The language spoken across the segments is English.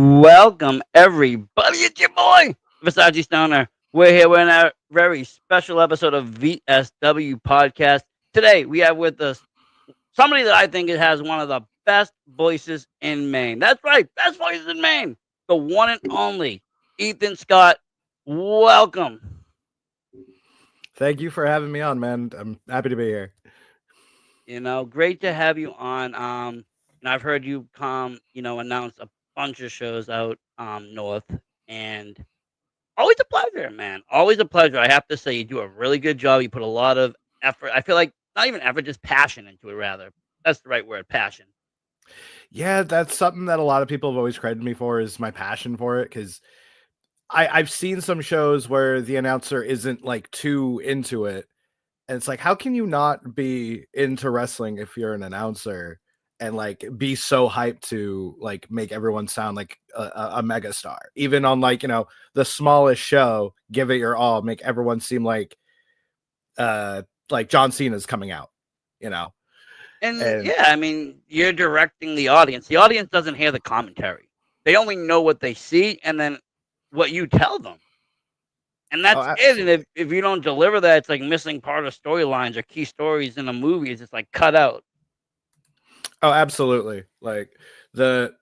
Welcome, everybody. It's your boy, Versace Stoner. We're here with a very special episode of VSW podcast. Today, we have with us somebody that I think has one of the best voices in Maine. That's right, best voices in Maine. The one and only Ethan Scott. Welcome. Thank you for having me on, man. I'm happy to be here. Great to have you on. And I've heard you announce a bunch of shows out north, and always a pleasure, man. Always a pleasure. I have to say, you do a really good job. You put a lot of effort. I feel like not even effort, just passion into it. Rather, that's the right word, passion. Yeah, that's something that a lot of people have always credited me for is my passion for it. Because I've seen some shows where the announcer isn't like too into it. And it's like, how can you not be into wrestling if you're an announcer and like be so hyped to like make everyone sound like a mega star? Even on the smallest show, give it your all, make everyone seem like John Cena's coming out, you know. And And yeah, I mean, you're directing the audience. The audience doesn't hear the commentary. They only know what they see and then what you tell them. And oh, that's it. And if, absolutely. if you don't deliver that, it's like missing part of storylines or key stories in a movie. It's just like cut out. Oh, absolutely. Like the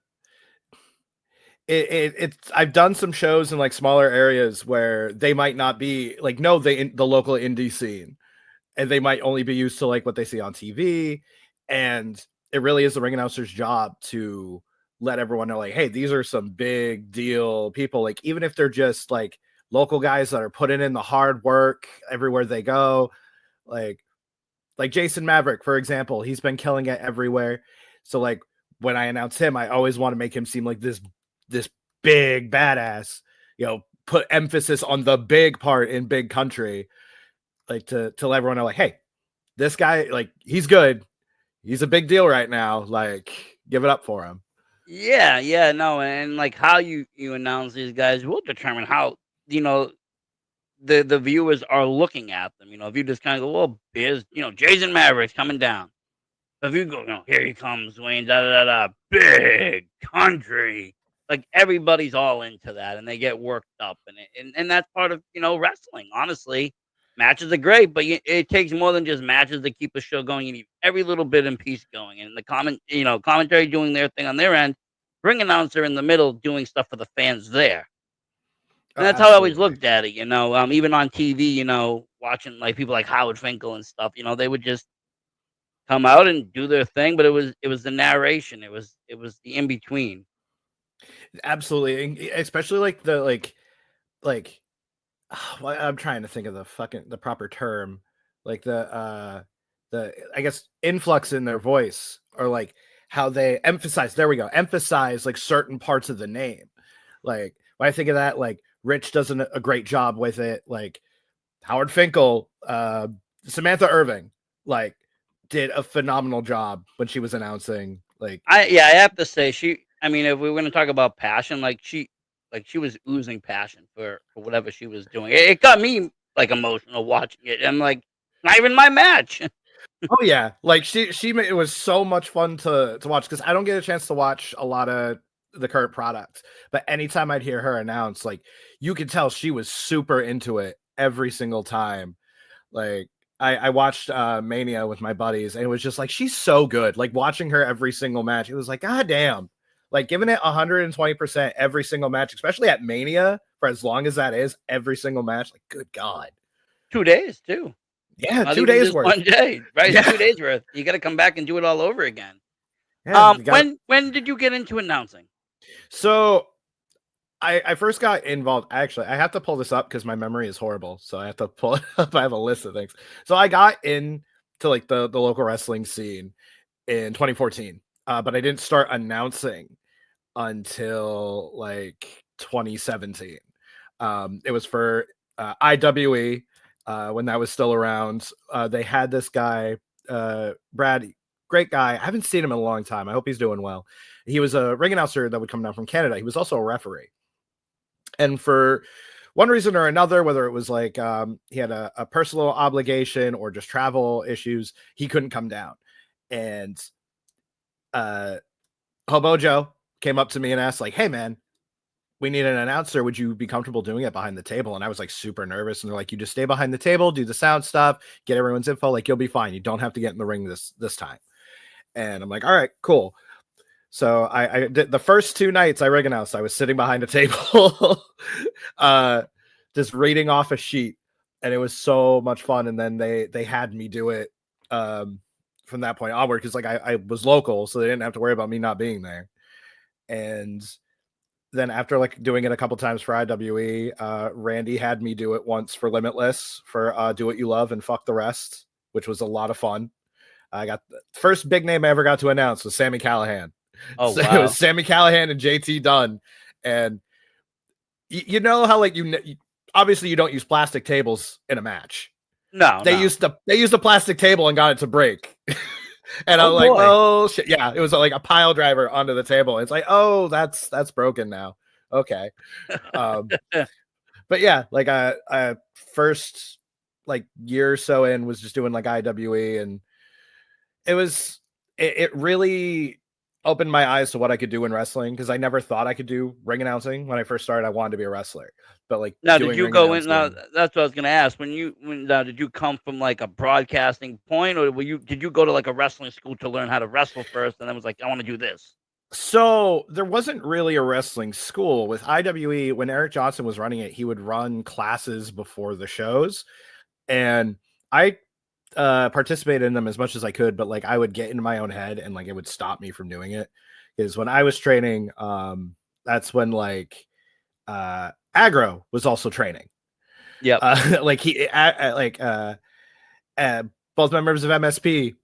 it's I've done some shows in like smaller areas where they might not be like know the local indie scene, and they might only be used to like what they see on TV, and it really is the ring announcer's job to let everyone know like, hey, these are some big deal people. Like even if they're just like local guys that are putting in the hard work everywhere they go, like Jason Maverick, for example, he's been killing it everywhere. So like when I announce him, I always want to make him seem like this big badass, put emphasis on the big part in big country, like to let everyone know, like, hey, this guy, like, he's good. He's a big deal right now. Like, give it up for him. Yeah, yeah, no, and like how you announce these guys will determine how you know the viewers are looking at them. If you just kind of go, well, here's Jason Maverick's coming down. If you go, here he comes, Wayne, da da da da, big country. Like everybody's all into that, and they get worked up, and that's part of wrestling. Honestly, matches are great, but it takes more than just matches to keep a show going. You need every little bit and piece going, and the commentary doing their thing on their end, ring announcer in the middle doing stuff for the fans there. Oh, And that's how I always absolutely. looked at it, even on TV, watching like people like Howard Finkel and stuff, they would just come out and do their thing, but it was the narration, it was the in between. Absolutely. Especially like like well, I'm trying to think of the proper term, like the I guess influx in their voice, or like how they emphasize. There we go. Emphasize like certain parts of the name. Like when I think of that, like Rich does a great job with it. Like Howard Finkel, Samantha Irving, like did a phenomenal job when she was announcing. Like I have to say I mean, if we were gonna talk about passion, like she was oozing passion for whatever she was doing. It got me like emotional watching it. I'm like, not even my match. oh yeah, like it was so much fun to watch, because I don't get a chance to watch a lot of the current products, but anytime I'd hear her announce, like you could tell she was super into it every single time. Like I watched Mania with my buddies, and it was just like she's so good. Like watching her every single match, it was like, god damn, like giving it 120% every single match, especially at Mania for as long as that is, every single match. Like good god. 2 days too. Yeah, Not 2 days even just worth. one day, right? It's Yeah. 2 days worth. You got to come back and do it all over again. Yeah, you got. When did you get into announcing? So I first got involved. Actually, I have to pull this up because my memory is horrible. So I have to pull it up. I have a list of things. So I got into like the local wrestling scene in 2014, but I didn't start announcing until like 2017. It was for IWE when that was still around. They had this guy, Brad, great guy. I haven't seen him in a long time. I hope he's doing well. He was a ring announcer that would come down from Canada. He was also a referee. And for one reason or another, whether it was like he had a personal obligation or just travel issues, he couldn't come down. And Hobo Joe came up to me and asked, like, hey man, we need an announcer. Would you be comfortable doing it behind the table? And I was like super nervous. And they're like, you just stay behind the table, do the sound stuff, get everyone's info. Like, you'll be fine. You don't have to get in the ring this time. And I'm like, all right, cool. So I did the first 2 nights I rig announced. I was sitting behind a table, just reading off a sheet, and it was so much fun. And then they had me do it from that point onward, because like I was local, so they didn't have to worry about me not being there. And then after like doing it a couple times for IWE, Randy had me do it once for Limitless for Do What You Love and Fuck the Rest, which was a lot of fun. I got the first big name I ever got to announce was Sammy Callahan. Oh, So wow. it was Sammy Callahan and JT Dunn. And you know how like obviously you don't use plastic tables in a match. No, They used a plastic table and got it to break. And I'm like, boy. oh shit. Yeah, it was like a pile driver onto the table. It's like, oh, that's broken now. Okay. But yeah, like I first like year or so in was just doing like IWE, and it really opened my eyes to what I could do in wrestling, because I never thought I could do ring announcing. When I first started, I wanted to be a wrestler. But like now, doing did you ring go in? Now, announcing, that's what I was going to ask. Did you come from like a broadcasting point, or did you go to like a wrestling school to learn how to wrestle first, and then was like, I want to do this? so there wasn't really a wrestling school with IWE. When Eric Johnson was running it, he would run classes before the shows, and I participated in them as much as I could, but like I would get into my own head, and like it would stop me from doing it. Because when I was training, that's when like Aggro was also training. Yep. Like both members of MSP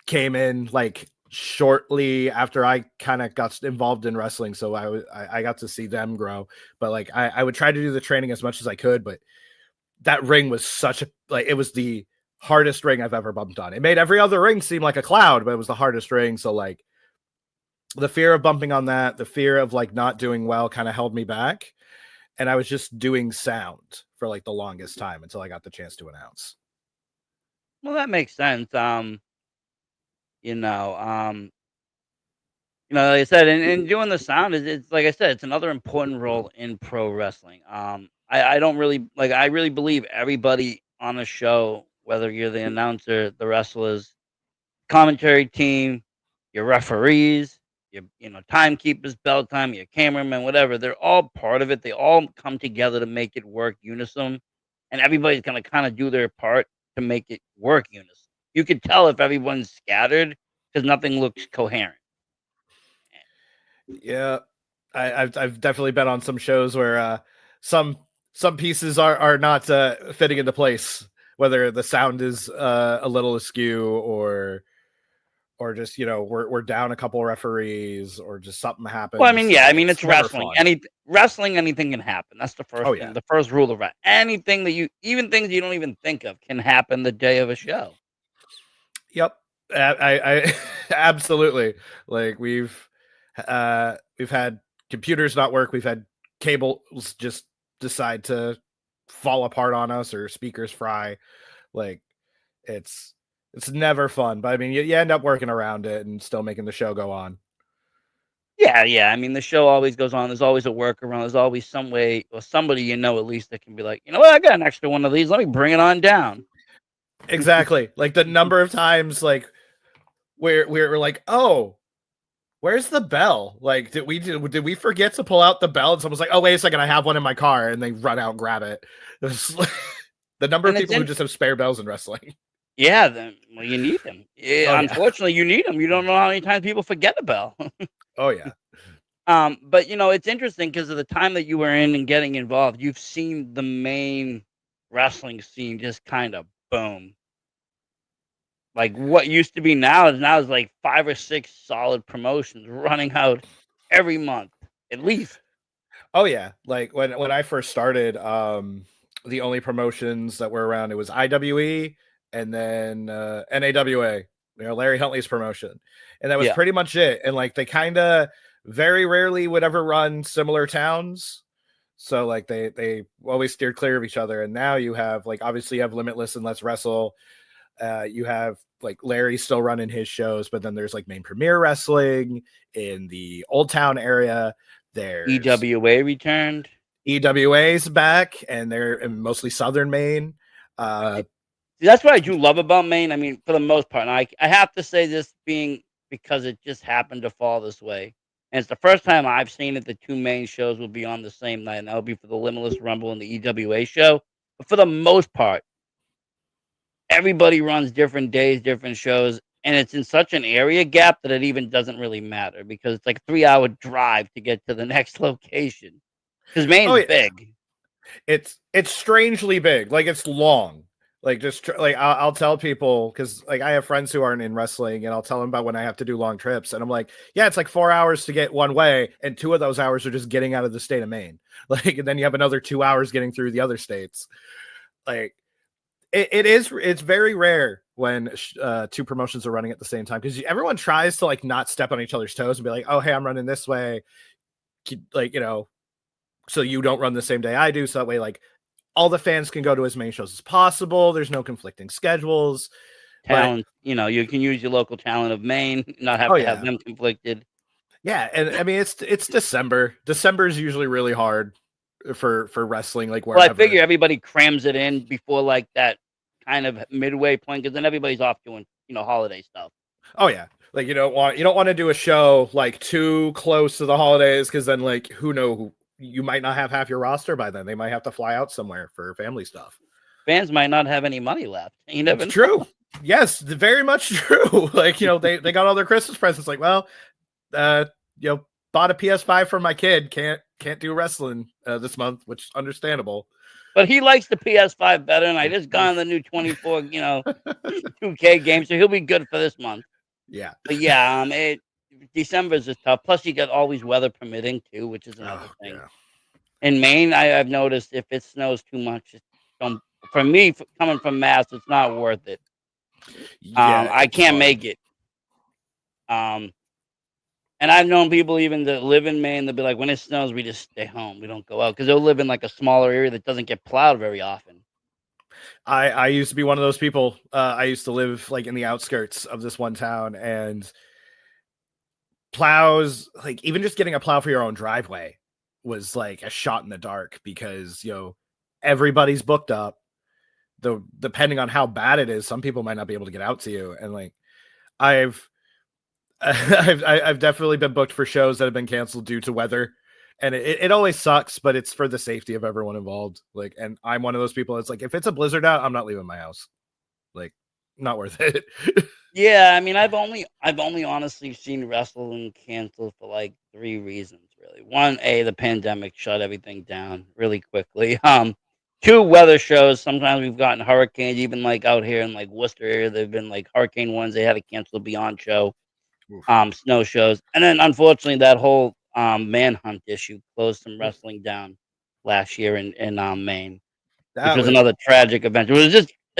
came in like shortly after I kind of got involved in wrestling, so I got to see them grow. But like I would try to do the training as much as I could, but that ring was such a like it was the hardest ring I've ever bumped on. It made every other ring seem like a cloud, but it was the hardest ring. So like the fear of bumping on that, the fear of like not doing well kind of held me back. And I was just doing sound for like the longest time until I got the chance to announce. Well, that makes sense. You know, um, like I said, and doing the sound is, it's like I said, it's another important role in pro wrestling. I don't really like. I really believe everybody on the show, whether you're the announcer, the wrestlers, commentary team, your referees, your timekeepers, bell time, your cameraman, whatever. They're all part of it. They all come together to make it work unison, and everybody's gonna kind of do their part to make it work unison. You could tell if everyone's scattered because nothing looks coherent. Yeah, I've definitely been on some shows where some pieces are not fitting into place, whether the sound is a little askew, or just we're down a couple referees, or just something Well, I happens. mean, So yeah, I like mean, it's it's never wrestling. fun. Anything can happen. That's the Oh first yeah, thing. The first rule of anything that even things you don't even think of can happen the day of a show. yep. I absolutely, like we've had computers not work, we've had cables just decide to fall apart on us, or speakers fry. Like it's never fun, but I mean you end up working around it and still making the show go on. Yeah, yeah. I mean, the show always goes on. There's always a workaround. There's always some way or somebody at least that can be like, you know what, I got an extra one of these. Let me bring it on down. Exactly. Like the number of times like we're like, oh, where's the bell? Like, did we forget to pull out the bell? And someone's like, oh, wait a second, I have one in my car, and they run out and grab it. The number of And it's people who in, just have spare bells in wrestling. yeah. Then well, you need them. Oh Yeah, yeah. unfortunately, you need them. You don't know how many times people forget a bell. Oh yeah. But it's interesting because of the time that you were in and getting involved. You've seen the main wrestling scene just kind of boom. Like what used to be now is like 5 or 6 solid promotions running out every month at least. Oh yeah. Like when I first started, the only promotions that were around, it was IWE and then NAWA, Larry Huntley's promotion. And that was Yeah. pretty much it. And like they kind of very rarely would ever run similar towns. So like they always steered clear of each other. And now you have like obviously you have Limitless and Let's Wrestle. You have like Larry still running his shows, but then there's like Main Premier Wrestling in the Old Town area. There's EWA returned. EWA's back, and they're in mostly Southern Maine. Uh, That's what I do love about Maine. I mean, for the most part, and I have to say this being because it just happened to fall this way. And it's the first time I've seen it. The two main shows will be on the same night, and that'll be for the Limitless Rumble and the EWA show. But for the most part, everybody runs different days, different shows, and it's in such an area gap that it even doesn't really matter because it's like a 3 hour drive to get to the next location. Because oh Maine's yeah, big. it's strangely big. Like it's long. Like just like I'll tell people because like I have friends who aren't in wrestling, and I'll tell them about when I have to do long trips, and I'm like, yeah, it's like 4 hours to get one way, and 2 of those hours are just getting out of the state of Maine. Like, and then you have another 2 hours getting through the other states. Like it's very rare when two promotions are running at the same time because everyone tries to like not step on each other's toes and be like, oh hey, I'm running this way, like so you don't run the same day I do, so that way like all the fans can go to as many shows as possible. There's no conflicting schedules. Talent, you can use your local talent of Maine, not have to have them conflicted. Yeah, and I mean it's December. December is usually really hard for wrestling, like wherever. Well, I figure everybody crams it in before like that kind of midway point because then everybody's off doing holiday stuff. Oh yeah, like you don't want to do a show like too close to the holidays because then like you might not have half your roster by then. They might have to fly out somewhere for family stuff. Fans might not have any money left. You never know. True. Yes, very much true. Like they got all their Christmas presents. Like, well, bought a PS5 for my kid. Can't do wrestling this month, which is understandable. But he likes the PS5 better, and I just got on the new 24, 2K game, so he'll be good for this month. Yeah. But yeah, December is tough. Plus, you got always weather permitting too, which is another thing. Yeah. In Maine, I've noticed if it snows too much, for me, coming from Mass, it's not worth it. Yeah, I can't make it. And I've known people even that live in Maine, they'll be like, when it snows, we just stay home. We don't go out because they'll live in like a smaller area that doesn't get plowed very often. I used to be one of those people. I used to live like in the outskirts of this one town, and plows, like even just getting a plow for your own driveway was like a shot in the dark because everybody's booked up. Depending on how bad it is, some people might not be able to get out to you. And like I've definitely been booked for shows that have been canceled due to weather, and it always sucks, but it's for the safety of everyone involved. Like, and I'm one of those people. It's like if it's a blizzard out, I'm not leaving my house. Like, not worth it. Yeah, I mean, I've only honestly seen wrestling canceled for like 3 reasons, really. One, the pandemic shut everything down really quickly. 2, weather shows. Sometimes we've gotten hurricanes, even like out here in like Worcester area. There've been like hurricane ones. They had to cancel the Beyond show. Snow shows, and then unfortunately that whole manhunt issue closed some wrestling down last year in Maine, which was another tragic event. It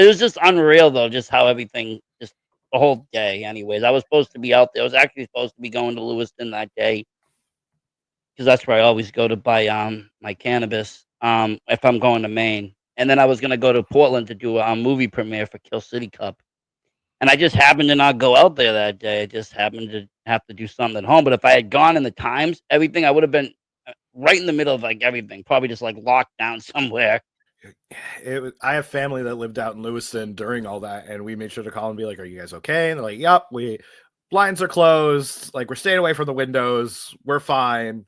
was just unreal though, just how everything just the whole day. Anyways, I was supposed to be out there. I was actually supposed to be going to Lewiston that day because that's where I always go to buy my cannabis if I'm going to Maine, and then I was gonna go to Portland to do a movie premiere for Kill City Cup. And I just happened to not go out there that day. I just happened to have to do something at home. But if I had gone in the times, everything, I would have been right in the middle of like everything, probably just like locked down somewhere. I have family that lived out in Lewiston during all that, and we made sure to call and be like, "Are you guys okay?" And they're like, "Yep, blinds are closed. Like we're staying away from the windows. We're fine."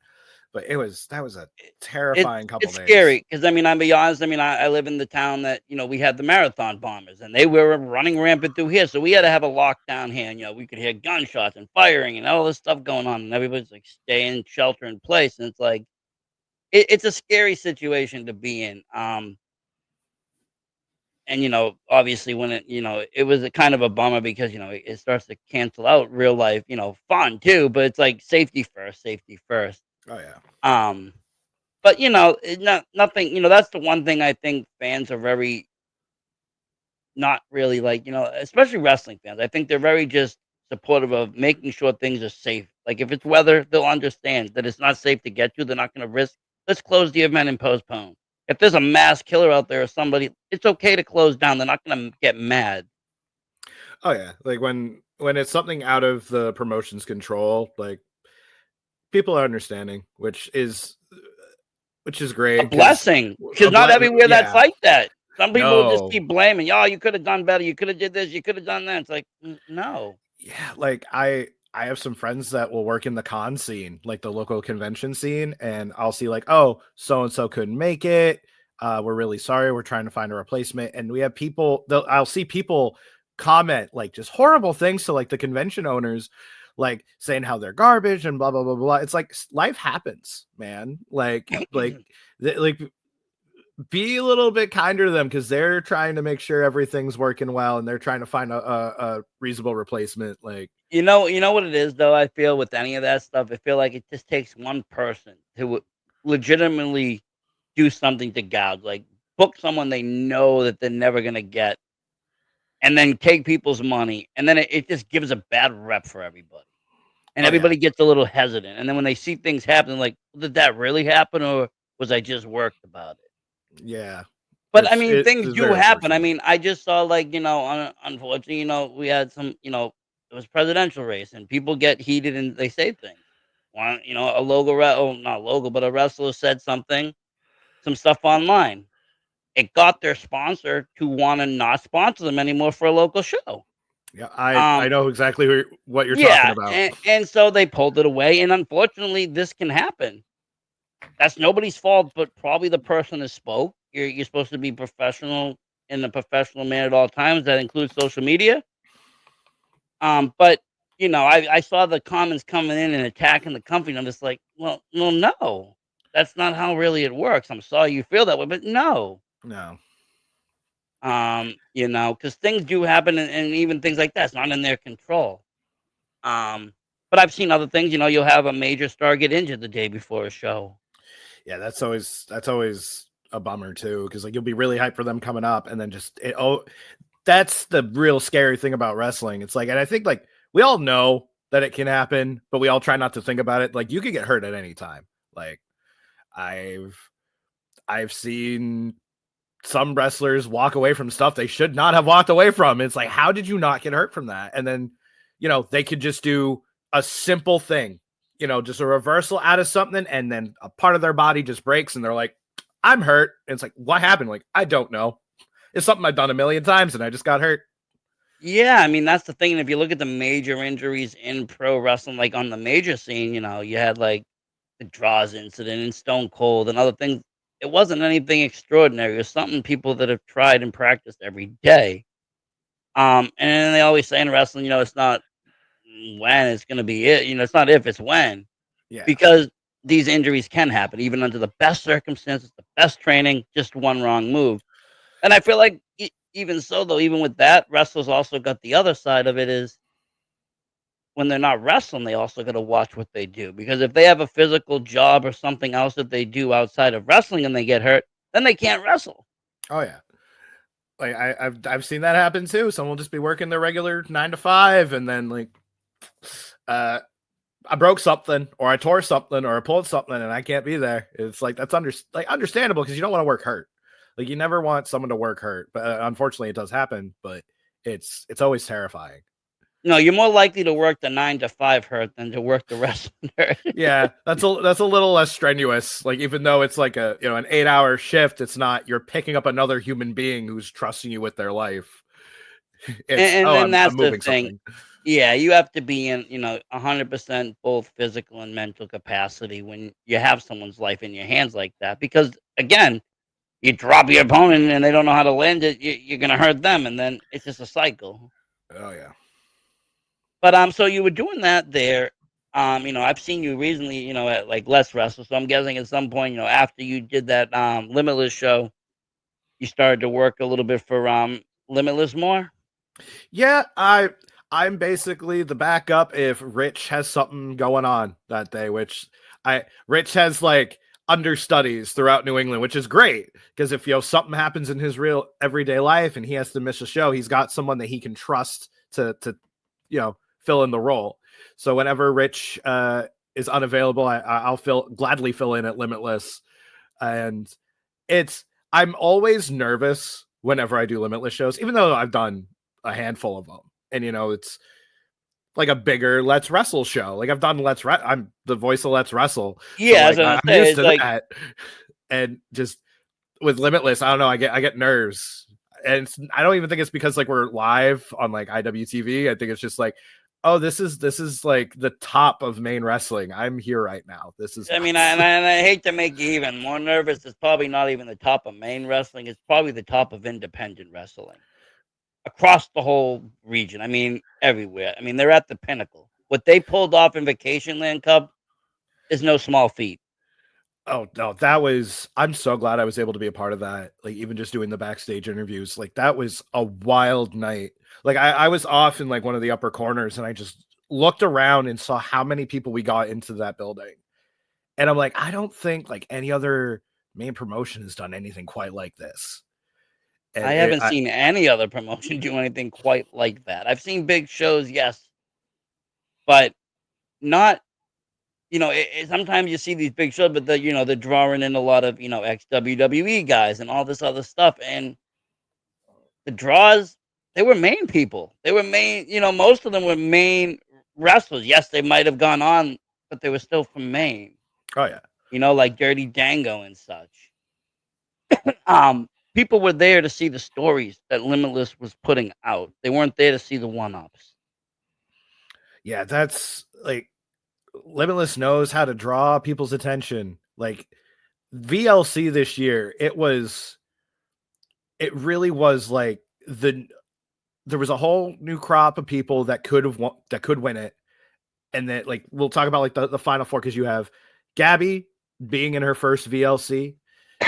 But that was a terrifying couple days. It's scary because I'll be honest. I live in the town that we had the marathon bombers, and they were running rampant through here, so we had to have a lockdown here. And we could hear gunshots and firing and all this stuff going on, and everybody's like, "Stay in, shelter in place." And it's like, it's a scary situation to be in. And obviously when it was a kind of a bummer because it starts to cancel out real life, fun too. But it's like safety first, safety first. Oh yeah. But nothing. That's the one thing I think fans are very not really like. Especially wrestling fans. I think they're very just supportive of making sure things are safe. Like if it's weather, they'll understand that it's not safe to get to. They're not going to risk. Let's close the event and postpone. If there's a mass killer out there or somebody, it's okay to close down. They're not going to get mad. Oh yeah, like when it's something out of the promotion's control, like people are understanding, which is A great because blessing, because not everywhere that's yeah, like that. Some people will just no, keep blaming, "Oh, you could have done better. You could have did this. You could have done that." It's like, no. yeah, like I have some friends that will work in the con scene, like the local convention scene, and I'll see like, oh, so and so couldn't make it. We're really sorry. We're trying to find a replacement, and we have people. I'll see people comment like just horrible things to like the convention owners, like saying how they're garbage and blah blah blah blah. It's like life happens, man. Like be a little bit kinder to them because they're trying to make sure everything's working well and they're trying to find a reasonable replacement. Like, You know what it is, though, I feel with any of that stuff, I feel like it just takes one person to legitimately do something to gouge, like, book someone they know that they're never gonna get, and then take people's money, and then it just gives a bad rep for everybody, and oh yeah, everybody gets a little hesitant, and then when they see things happen, like, "Did that really happen, or was I just worked about it?" yeah, But, I mean, it's things do very happen. I unfortunate. mean, I just saw, like, unfortunately, we had some, it was presidential race, and people get heated and they say things. One, a logo re oh, not logo, but a wrestler said some stuff online. It got their sponsor to wanna not sponsor them anymore for a local show. Yeah, I Um, know exactly what you're talking yeah, about. and so they pulled it away, and unfortunately, this can happen. That's nobody's fault, but probably the person that spoke. You're supposed to be professional in a professional manner at all times. That includes social media. But I saw the comments coming in and attacking the company. I'm just like, well, no, that's not how really it works. I'm sorry you feel that way, but no. No, Because things do happen, and even things like that's not in their control. Um, but I've seen other things. You'll have a major star get injured the day before a show. yeah, that's always a bummer too because like you'll be really hyped for them coming up and then that's the real scary thing about wrestling. It's like, and I think like we all know that it can happen, but we all try not to think about it. Like you could get hurt at any time. Like I've I've seen some wrestlers walk away from stuff they should not have walked away from. It's like, how did you not get hurt from that? And then, they could just do a simple thing, just a reversal out of something, and then a part of their body just breaks, and they're like, I'm hurt. And it's like, what happened? Like, I don't know. It's something I've done a million times, and I just got hurt. Yeah, I mean, that's the thing. And if you look at the major injuries in pro wrestling, like on the major scene, you had like the Draws incident and Stone Cold and other things. It wasn't anything extraordinary. It was something people that have tried and practiced every day. And they always say in wrestling, it's not when it's going to be it. It's not if, it's when. Yeah. Because these injuries can happen, even under the best circumstances, the best training, just one wrong move. And I feel like even so, though, even with that, wrestlers also got the other side of it is when they're not wrestling, they also got to watch what they do because if they have a physical job or something else that they do outside of wrestling and they get hurt, then they can't wrestle. Oh yeah. Like I've seen that happen too. Someone will just be working their regular 9 to 5, and then like, uh, I broke something, or I tore something, or I pulled something, and I can't be there. It's like that's understandable because you don't want to work hurt. Like you never want someone to work hurt, but unfortunately, it does happen. But it's always terrifying. No, you're more likely to work the 9 to 5 hurt than to work the wrestling hurt. Yeah, that's a little less strenuous. Like even though it's like an 8 hour shift, it's not you're picking up another human being who's trusting you with their life. It's And then I'm that's the moving thing. something. Yeah, you have to be in, 100% both physical and mental capacity when you have someone's life in your hands like that. Because again, you drop your opponent and they don't know how to land it, you're gonna hurt them, and then it's just a cycle. Oh yeah. But so you were doing that there. I've seen you recently, at like Less Wrestle. So I'm guessing at some point, after you did that Limitless show, you started to work a little bit for Limitless more. Yeah, I'm basically the backup if Rich has something going on that day, which Rich has like understudies throughout New England, which is great because if something happens in his real everyday life and he has to miss a show, he's got someone that he can trust to fill in the role. So whenever Rich is unavailable, I'll gladly fill in at Limitless, and I'm always nervous whenever I do Limitless shows, even though I've done a handful of them. And it's like a bigger Let's Wrestle show. Like I've done I'm the voice of Let's Wrestle, so Yeah, I was like gonna I'm say used it's to like, that. And just with Limitless, I don't know, I get nerves. And I don't even think it's because like we're live on like IWTV. I think it's just like, oh, this is like the top of main wrestling. I'm here right now. This is I mean, nuts. and I hate to make you even more nervous. It's probably not even the top of main wrestling. It's probably the top of independent wrestling across the whole region. I mean, everywhere. I mean, they're at the pinnacle. What they pulled off in Vacation Land Cup is no small feat. Oh no, that was I'm so glad I was able to be a part of that. Like even just doing the backstage interviews, like that was a wild night. Like I was off in like one of the upper corners and I just looked around and saw how many people we got into that building. And I'm like, I don't think like any other main promotion has done anything quite like this. I And haven't seen any other promotion do anything quite like that. I've seen big shows, yes, but not. Sometimes you see these big shows, but they're drawing in a lot of ex WWE guys and all this other stuff, and the draws, they were Maine people. They were Maine. Most of them were Maine wrestlers. Yes, they might have gone on, but they were still from Maine. oh yeah. Like Dirty Dango and such. People were there to see the stories that Limitless was putting out. They weren't there to see the one-ups. Yeah, that's like Limitless knows how to draw people's attention. Like VLC this year, it really was like there was a whole new crop of people that that could win it. And then like we'll talk about like the final four because you have Gabby being in her first VLC.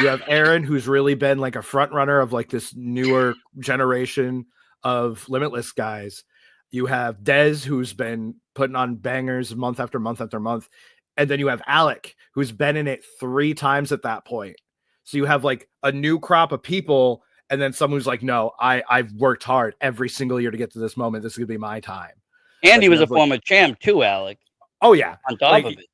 You have Aaron, who's really been like a front runner of like this newer generation of Limitless guys. You have Dez, who's been putting on bangers month after month after month. And then you have Alec, who's been in it 3 times at that point. So you have like a new crop of people, and then someone who's like, no, I've worked hard every single year to get to this moment. This is gonna be my time. And he Like you was a have like, former champ too, Alec. oh yeah, On top like of it.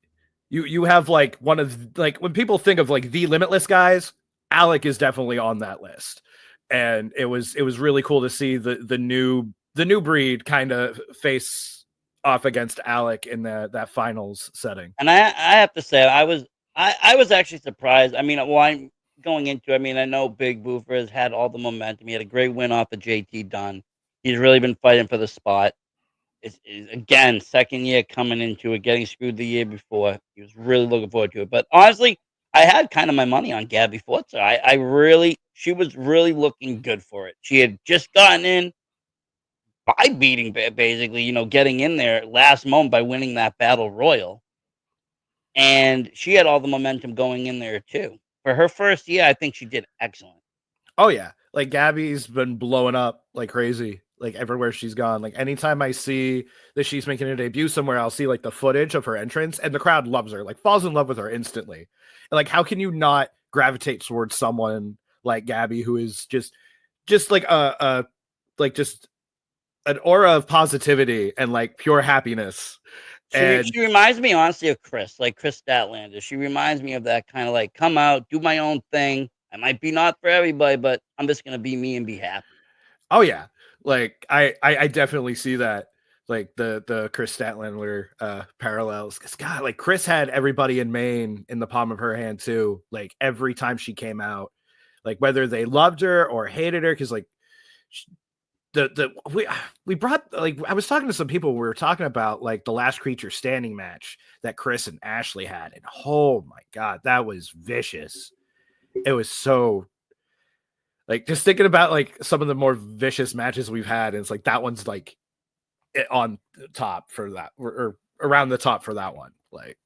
you have like one of like when people think of like the Limitless guys, Alec is definitely on that list. And it was really cool to see the new breed kind of face off against Alec in that finals setting. And I have to say, I was actually surprised. I mean, I'm going into it, I mean, I know Big Boofer has had all the momentum. He had a great win off of JT Dunn. He's really been fighting for the spot. Again, second year coming into it, getting screwed the year before. He was really looking forward to it. But honestly, I had kind of my money on Gabby Forza. She was really looking good for it. She had just gotten in by beating, basically, getting in there last moment by winning that battle royal. And she had all the momentum going in there too. For her first year, I think she did excellent. Oh yeah, like Gabby's been blowing up like crazy, like everywhere she's gone. Like anytime I see that she's making a debut somewhere, I'll see like the footage of her entrance, and the crowd loves her, like falls in love with her instantly. And like, how can you not gravitate towards someone like Gabby, who is just like a like just an aura of positivity and like pure happiness. And She reminds me honestly of Chris, like Chris Statlander. She reminds me of that kind of like come out, do my own thing. I might be not for everybody, but I'm just gonna be me and be happy. oh yeah, like I definitely see that, like the Chris Statlander parallels. Because God, like Chris had everybody in Maine in the palm of her hand too. Like every time she came out, like whether they loved her or hated her, because like we brought, like I was talking to some people. We were talking about like the last creature standing match that Chris and Ashley had, and oh my God, that was vicious. It was so like just thinking about like some of the more vicious matches we've had, and it's like that one's like on top for that, or around the top for that one. Like,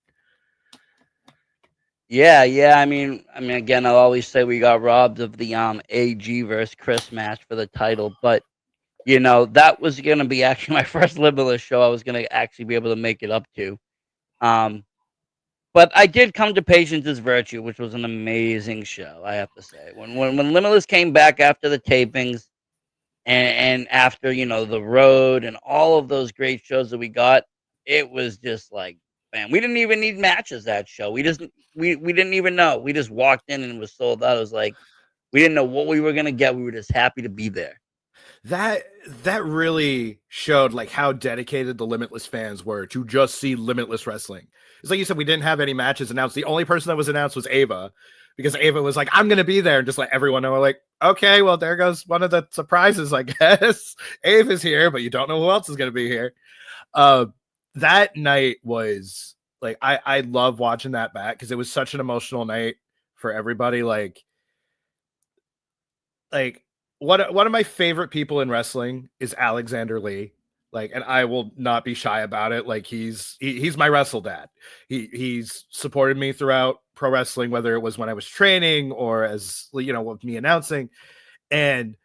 Yeah, yeah. I mean, again, I'll always say we got robbed of the AG versus Chris match for the title, but that was gonna be actually my first Limitless show. I was gonna actually be able to make it up to. Um, But I did come to Patience is Virtue, which was an amazing show, I have to say. When Limitless came back after the tapings and after, the road and all of those great shows that we got, it was just like, man, we didn't even need matches that show. We didn't even know. We just walked in and it was sold out. It was like we didn't know what we were gonna get. We were just happy to be there. that that really showed like how dedicated the Limitless fans were to just see Limitless wrestling. It's like you said, we didn't have any matches announced. The only person that was announced was Ava, because Ava was like, "I'm gonna be there," and just let everyone know, like, okay, well, there goes one of the surprises, I guess. Ava's here, but you don't know who else is gonna be here. Uh, that night was like I love watching that back because it was such an emotional night for everybody. Like one of my favorite people in wrestling is Alexander Lee. Like, and I will not be shy about it. Like, he's my wrestle dad. He's supported me throughout pro wrestling, whether it was when I was training or as with me announcing. And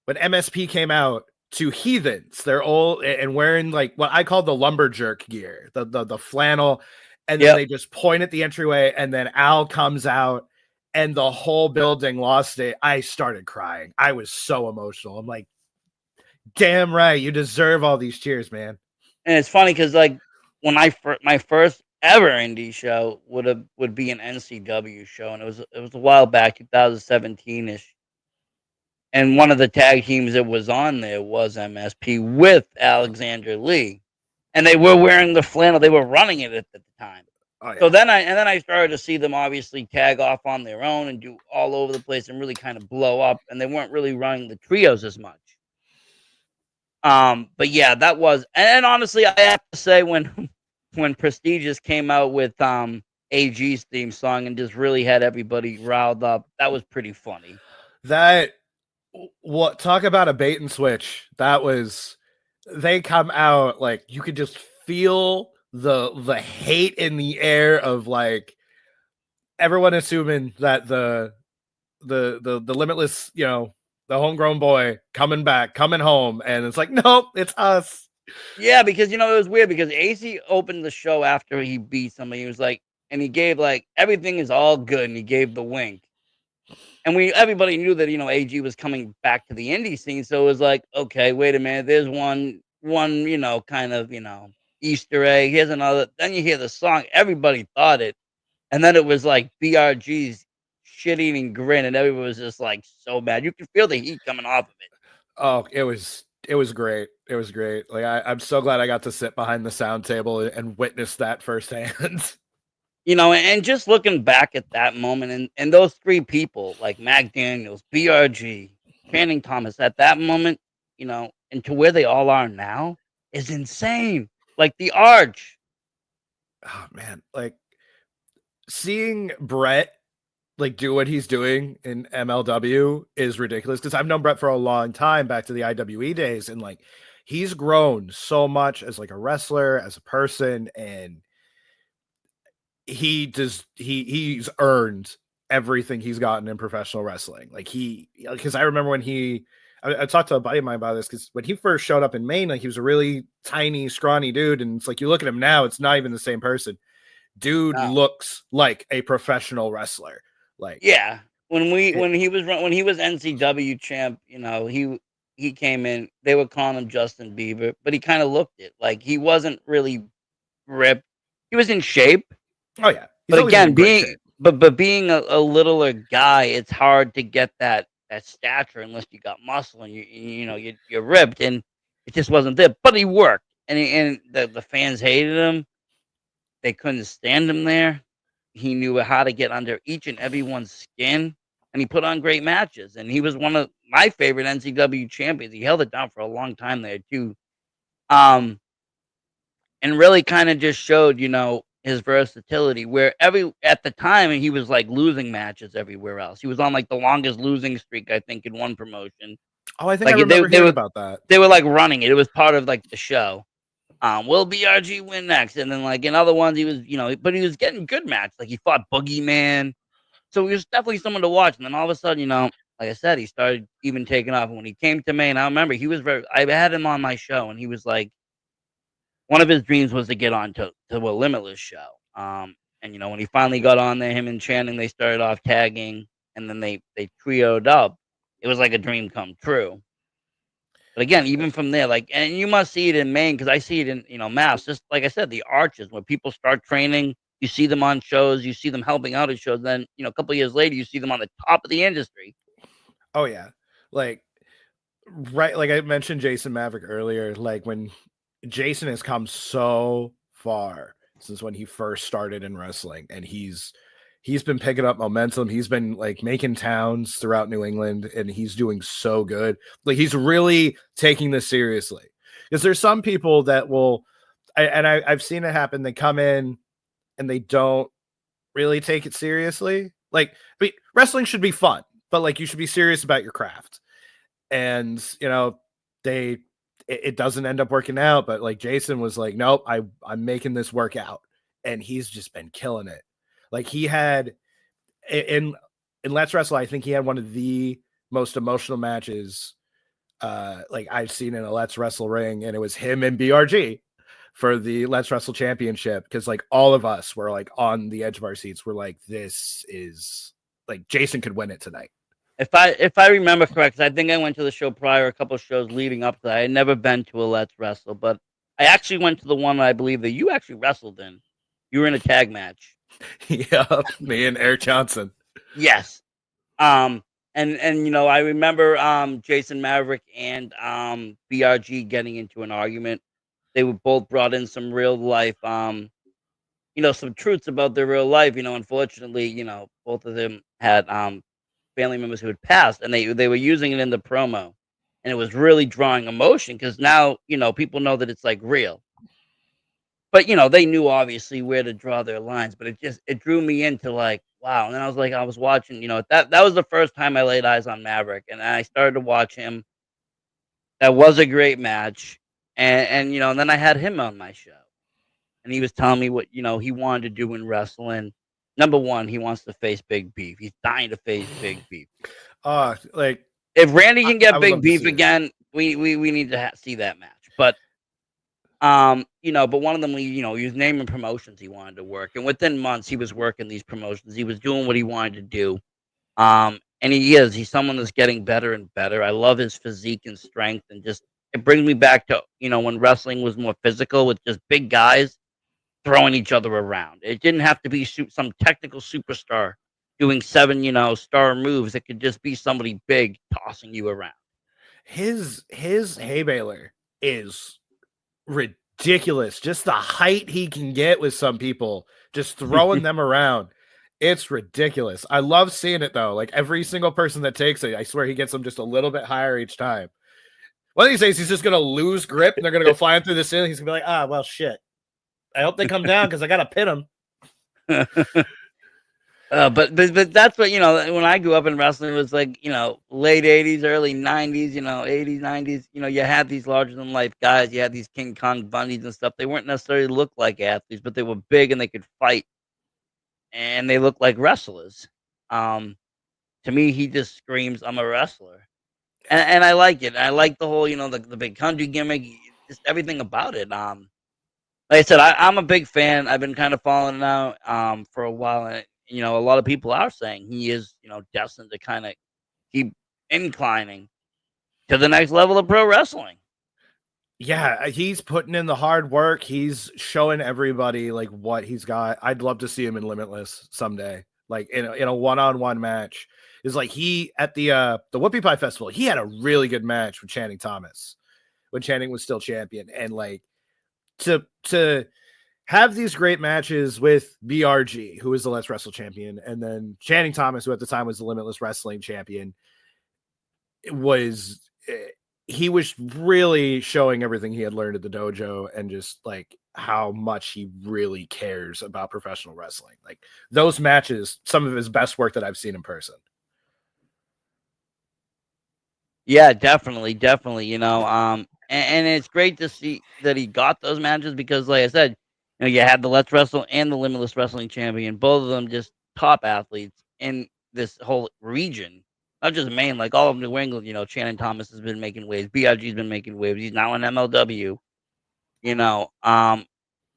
when MSP came out to Heathens, they're all and wearing like what I call the lumberjerk gear, the flannel, and then Yep. they just point at the entryway, and then Al comes out, and the whole building lost it. I started crying. I was so emotional. I'm like, damn right, you deserve all these cheers, man. And it's funny because like when my first ever indie show would be an NCW show, and it was a while back, 2017 ish. And one of the tag teams that was on there was MSP with Alexander Lee, and they were wearing the flannel. They were running it at the time. Oh So yeah. then I started to see them obviously tag off on their own and do all over the place and really kind of blow up, and they weren't really running the trios as much. But yeah, that was, and honestly, I have to say when when Prestigious came out with AG's theme song and just really had everybody riled up, that was pretty funny. That what talk about a bait and switch. That was they come out like you could just feel the hate in the air of like everyone assuming that the Limitless, the homegrown boy coming back, coming home, and it's like, nope, it's us. Yeah, because it was weird because AC opened the show after he beat somebody. He was like, and he gave like everything is all good, and he gave the wink. And everybody knew that AG was coming back to the indie scene, so it was like, okay, wait a minute, there's one kind of Easter egg. Here's another. Then you hear the song, everybody thought it, and then it was like BRG's shit eating grin, and everyone was just like so mad. You can feel the heat coming off of it. Oh, it was great. It was great. Like I'm so glad I got to sit behind the sound table and witness that firsthand. And just looking back at that moment and those three people like Mac Daniels, BRG, Channing Thomas at that moment, and to where they all are now is insane. Like the Arch. Oh man, like seeing Brett like do what he's doing in MLW is ridiculous because I've known Brett for a long time back to the IWE days, and like he's grown so much as like a wrestler, as a person, and he's earned everything he's gotten in professional wrestling. Like because I remember when I talked to a buddy of mine about this because when he first showed up in Maine, like he was a really tiny, scrawny dude, and it's like you look at him now, it's not even the same person. Dude No. looks like a professional wrestler. Like Yeah. When it, when he was NCW champ, he came in, they were calling him Justin Bieber, but he kind of looked it. Like he wasn't really ripped. He was in shape. oh yeah, he's But always been again, in great being shape. but being a littler guy, it's hard to get that stature unless you got muscle and you're ripped, and it just wasn't there. But he worked, and the fans hated him. They couldn't stand him there. He knew how to get under each and everyone's skin, and he put on great matches. And he was one of my favorite NCW champions. He held it down for a long time there too. Um, and really kind of just showed, his versatility where at the time he was like losing matches everywhere else. He was on like the longest losing streak, I think, in one promotion. Oh, I think I Like remember hearing about that. they were like running it. It was part of like the show. Will BRG win next? And then like in other ones he was, but he was getting good matches. Like he fought Boogeyman. So he was definitely someone to watch. And then all of a sudden, like I said, he started even taking off. And when he came to Maine, I remember I had him on my show and he was like, one of his dreams was to get on to a Limitless show. And when he finally got on there, him and Channing, they started off tagging, and then they trioed up. It was like a dream come true. But again, even from there, like, and you must see it in Maine because I see it in Mass. Just like I said, the arches when people start training, you see them on shows, you see them helping out at shows. Then a couple of years later, you see them on the top of the industry. Oh yeah, like Right, like I mentioned Jason Maverick earlier, like when Jason has come so far since when he first started in wrestling, and he's been picking up momentum. He's been like making towns throughout New England, and he's doing so good. Like he's really taking this seriously. Because there's some people that will, I've seen it happen. They come in and they don't really take it seriously. Like, wrestling should be fun, but like you should be serious about your craft. And they it doesn't end up working out, but like Jason was like, nope, I'm making this work out, and he's just been killing it. Like he had in Let's Wrestle, I think he had one of the most emotional matches like I've seen in a Let's Wrestle ring, and it was him and BRG for the Let's Wrestle championship, because like all of us were like on the edge of our seats. We're like, this is like Jason could win it tonight. If I remember correct, 'cause I think I went to the show prior, a couple of shows leading up to that. I had never been to a Let's Wrestle, but I actually went to the one I believe that you actually wrestled in. You were in a tag match. Yeah, me and Eric Johnson. Yes. And I remember Jason Maverick and BRG getting into an argument. They were both brought in some real life some truths about their real life. Unfortunately, both of them had family members who had passed, and they were using it in the promo, and it was really drawing emotion because now people know that it's like real. But they knew obviously where to draw their lines, but it drew me into like wow. And then I was watching, that was the first time I laid eyes on Maverick, and I started to watch him. That was a great match, and then I had him on my show, and he was telling me what he wanted to do in wrestling. Number one, he wants to face Big Beef. He's dying to face Big Beef. Like If Randy can I get would Big love to Beef see it. again, we need to see that match. But but one of them, he was naming promotions he wanted to work, and within months he was working these promotions. He was doing what he wanted to do. And he's someone that's getting better and better. I love his physique and strength, and just it brings me back to when wrestling was more physical with just big guys throwing each other around. It didn't have to be some technical superstar doing seven star moves. It could just be somebody big tossing you around. His hay baler is ridiculous. Just the height he can get with some people, just throwing them around. It's ridiculous. I love seeing it though. Like every single person that takes it, I swear he gets them just a little bit higher each time. One of these days he's just gonna lose grip and they're gonna go flying through the ceiling. He's gonna be like, well shit. I hope they come down because I gotta pin them. But that's what when I grew up in wrestling, it was like late '80s, early '90s, '80s, '90s. You had these larger than life guys. You had these King Kong bunnies and stuff. They weren't necessarily look like athletes, but they were big and they could fight, and they looked like wrestlers. Um, to me, he just screams, "I'm a wrestler," and I like it. I like the whole the big country gimmick, just everything about it. Like I said, I'm a big fan. I've been kind of following now for a while, and a lot of people are saying he is destined to kind of keep inclining to the next level of pro wrestling. Yeah, he's putting in the hard work. He's showing everybody like what he's got. I'd love to see him in Limitless someday, like in a one-on-one match. Is like he at the Whoopie Pie Festival. He had a really good match with Channing Thomas when Channing was still champion, and like to have these great matches with BRG, who is the Let's Wrestle champion, and then Channing Thomas, who at the time was the Limitless Wrestling champion. He was really showing everything he had learned at the dojo, and just like how much he really cares about professional wrestling. Like those matches, some of his best work that I've seen in person. Yeah, definitely, definitely. And it's great to see that he got those matches because, like I said, you had the Let's Wrestle and the Limitless Wrestling Champion, both of them just top athletes in this whole region, not just Maine, like all of New England. Shannon Thomas has been making waves, BRG's been making waves. He's now in MLW. You know, um,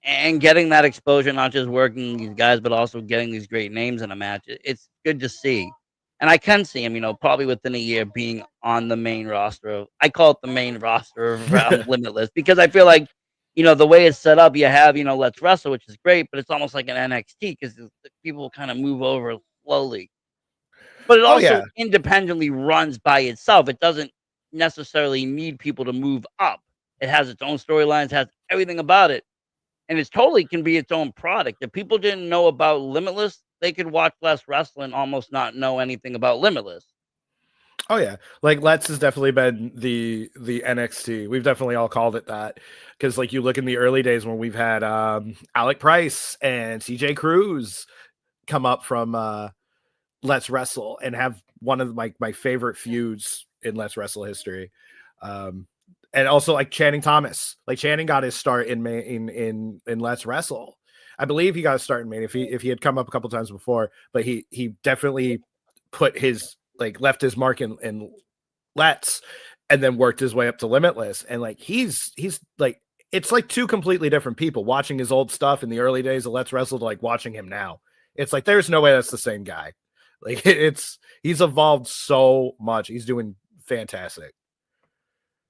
and getting that exposure, not just working these guys, but also getting these great names in a match. It's good to see. And I can see him, probably within a year being on the main roster of, I call it the main roster of Limitless, because I feel like, the way it's set up, you have, Let's Wrestle, which is great, but it's almost like an NXT because people kind of move over slowly. But it Oh also yeah, independently runs by itself. It doesn't necessarily need people to move up. It has its own storylines, has everything about it, and it's totally can be its own product. If people didn't know about Limitless, they could watch less wrestling, almost not know anything about Limitless. Oh yeah, like Let's has definitely been the NXT. We've definitely all called it that because like you look in the early days when we've had Alec Price and CJ Cruz come up from Let's Wrestle and have one of my favorite feuds in Let's Wrestle history. Um, and also like Channing Thomas, like Channing got his start in Let's Wrestle. I believe he got his start in Maine if he had come up a couple times before, but he definitely put his like left his mark in Let's and then worked his way up to Limitless. And like he's like it's like two completely different people watching his old stuff in the early days of Let's Wrestle to like watching him now. It's like there's no way that's the same guy. Like he's evolved so much. He's doing fantastic.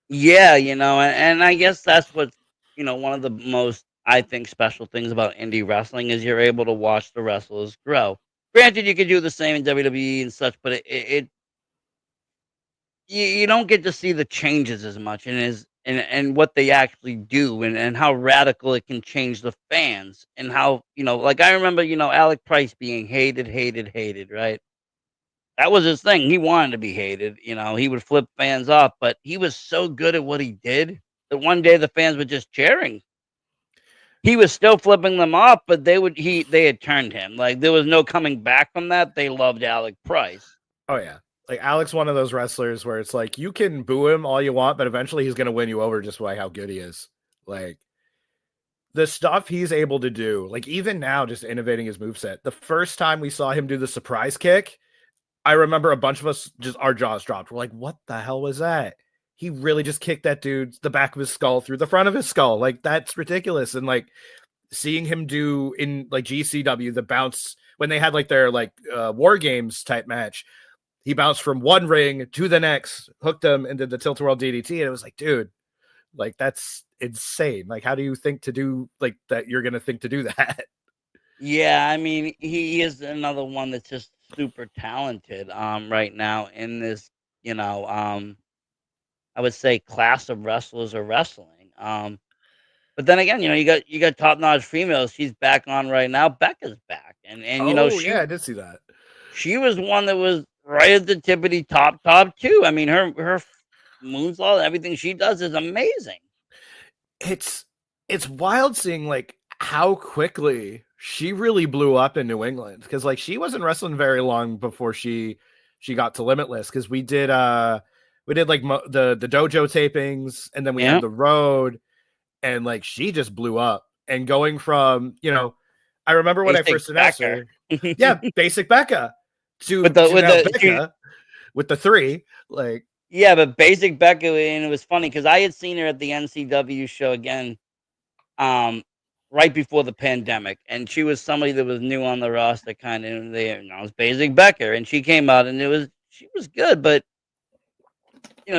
Yeah, and I guess that's what one of the most I think special things about indie wrestling is you're able to watch the wrestlers grow. Granted, you could do the same in WWE and such, but you don't get to see the changes as much and what they actually do and how radical it can change the fans and how like I remember Alec Price being hated, hated, hated, right? That was his thing. He wanted to be hated. He would flip fans off, but he was so good at what he did that one day the fans were just cheering. He was still flipping them off, but they had turned him. Like there was no coming back from that. They loved Alec Price. Oh yeah. Like Alex, one of those wrestlers where it's like you can boo him all you want, but eventually he's gonna win you over just by how good he is. Like the stuff he's able to do, like even now, just innovating his moveset. The first time we saw him do the surprise kick, I remember a bunch of us just our jaws dropped. We're like, what the hell was that? He really just kicked that dude the back of his skull through the front of his skull. Like that's ridiculous. And like seeing him do in like GCW the bounce when they had like their like war games type match, he bounced from one ring to the next, hooked him, and did the tilt a whirl DDT. And it was like, dude, like that's insane. Like, how do you think to do like that? You're gonna think to do that? Yeah, I mean, he is another one that's just super talented right now in this, I would say class of wrestlers are wrestling. But then again, you got top-notch females. She's back on right now. Becca's back. And Oh yeah, I did see that. she was one that was right at the tippity top too. I mean, her moonsault, everything she does is amazing. It's it's wild seeing like how quickly she really blew up in New England because like she wasn't wrestling very long before she got to Limitless because we did like the dojo tapings and then we had Yeah. the road and like she just blew up and going from I remember when I Basic first announced Becker. her, yeah, basic Becca with to now the she Becca with the three like Yeah, but Basic Becca, and it was funny because I had seen her at the NCW show again, um, right before the pandemic, and she was somebody that was new on the roster, kind of. And they announced Basic Becca, and she came out, and she was good, but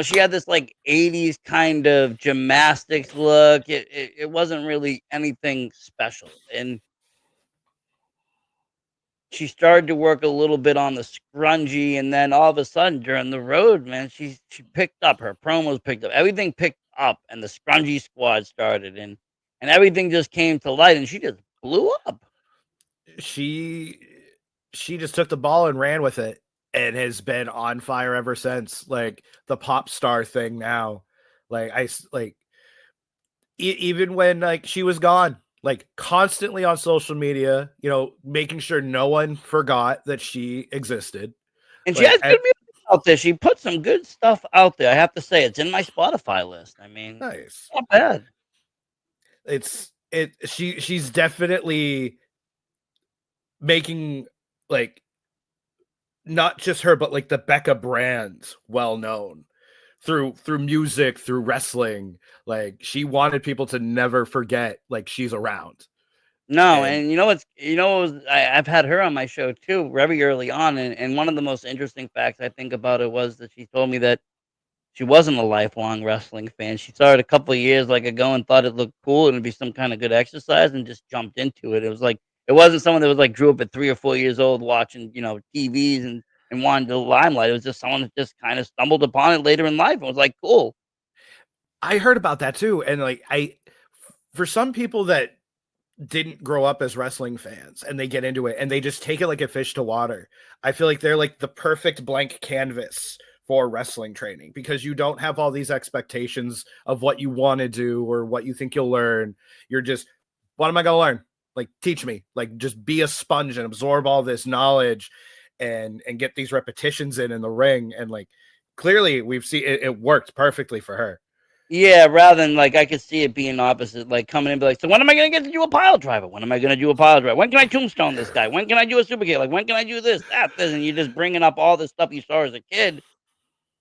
she had this like '80s kind of gymnastics look. It wasn't really anything special, and she started to work a little bit on the scrungy, and then all of a sudden during the road, man, she picked up. Her promos picked up. Everything picked up, and the scrungy squad started, and everything just came to light, and she just blew up. she she just took the ball and ran with it and has been on fire ever since. Like the pop star thing now, like like even when like she was gone, like constantly on social media, making sure no one forgot that she existed. And she Like has good music out there. She put some good stuff out there. I have to say, it's in my Spotify list. I mean, nice. not bad. She's definitely making like not just her, but like the Becca brand well known through music, through wrestling. Like she wanted people to never forget like she's around. No, And and I've had her on my show too, very early on, and one of the most interesting facts I think about it was that she told me that she wasn't a lifelong wrestling fan. She started a couple of years like ago and thought it looked cool and it'd be some kind of good exercise and just jumped into it. It was like it wasn't someone that was like grew up at 3 or 4 years old watching, TVs and and wanted the limelight. It was just someone that just kind of stumbled upon it later in life and was like, cool. I heard about that too, and like for some people that didn't grow up as wrestling fans and they get into it and they just take it like a fish to water, I feel like they're like the perfect blank canvas for wrestling training, because you don't have all these expectations of what you want to do or what you think you'll learn. You're just, what am I going to learn? Like, teach me. Like, just be a sponge and absorb all this knowledge and get these repetitions in the ring. And like, clearly we've seen it worked perfectly for her. Yeah, rather than like I could see it being opposite, like coming in and be like, so when am I gonna get to do a pile driver? When am I gonna do a pile driver? When can I tombstone this guy? When can I do a super kick? Like when can I do this, that, this? And you're just bringing up all this stuff you saw as a kid,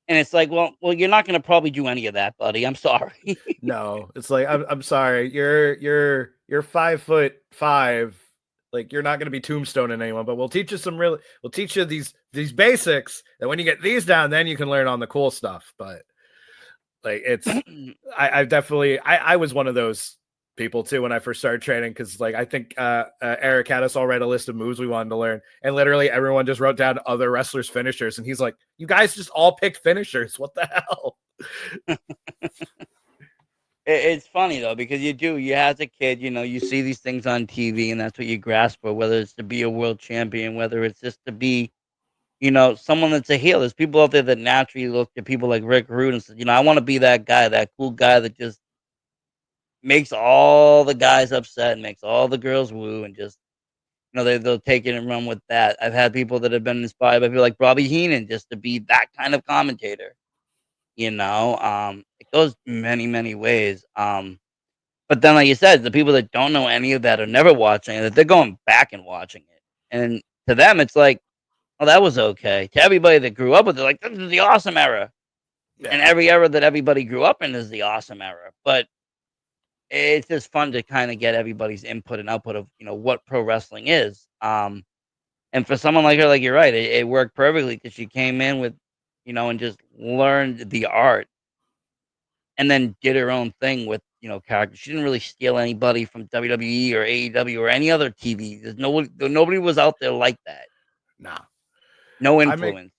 and it's like, well, you're not gonna probably do any of that, buddy. I'm sorry. No, it's like, I'm sorry. You're 5'5". Like, you're not going to be tombstoning anyone, but we'll teach you we'll teach you these basics. And when you get these down, then you can learn on the cool stuff. But like, I definitely, I was one of those people too when I first started training, because like I think Eric had us all write a list of moves we wanted to learn, and literally everyone just wrote down other wrestlers' finishers, and he's like, "You guys just all picked finishers. What the hell?" It's funny though because you as a kid, you see these things on TV, and that's what you grasp for. Whether it's to be a world champion, whether it's just to be someone that's a heel. There's people out there that naturally look to people like Rick Rude and says, I want to be that guy, that cool guy that just makes all the guys upset and makes all the girls woo and just, they'll take it and run with that. I've had people that have been inspired by people like Bobby Heenan just to be that kind of commentator. It goes many, many ways. But then, like you said, the people that don't know any of that or never watching it, they're going back and watching it. And to them, it's like, oh, that was okay. To everybody that grew up with it, like, this is the awesome era. And Yeah. every era that everybody grew up in is the awesome era. But it's just fun to kind of get everybody's input and output of, what pro wrestling is. And for someone like her, like you're right, it worked perfectly because she came in with, and just learned the art and then did her own thing with, characters. She didn't really steal anybody from WWE or AEW or any other TV. Nobody was out there like that. Nah. No I'm influence.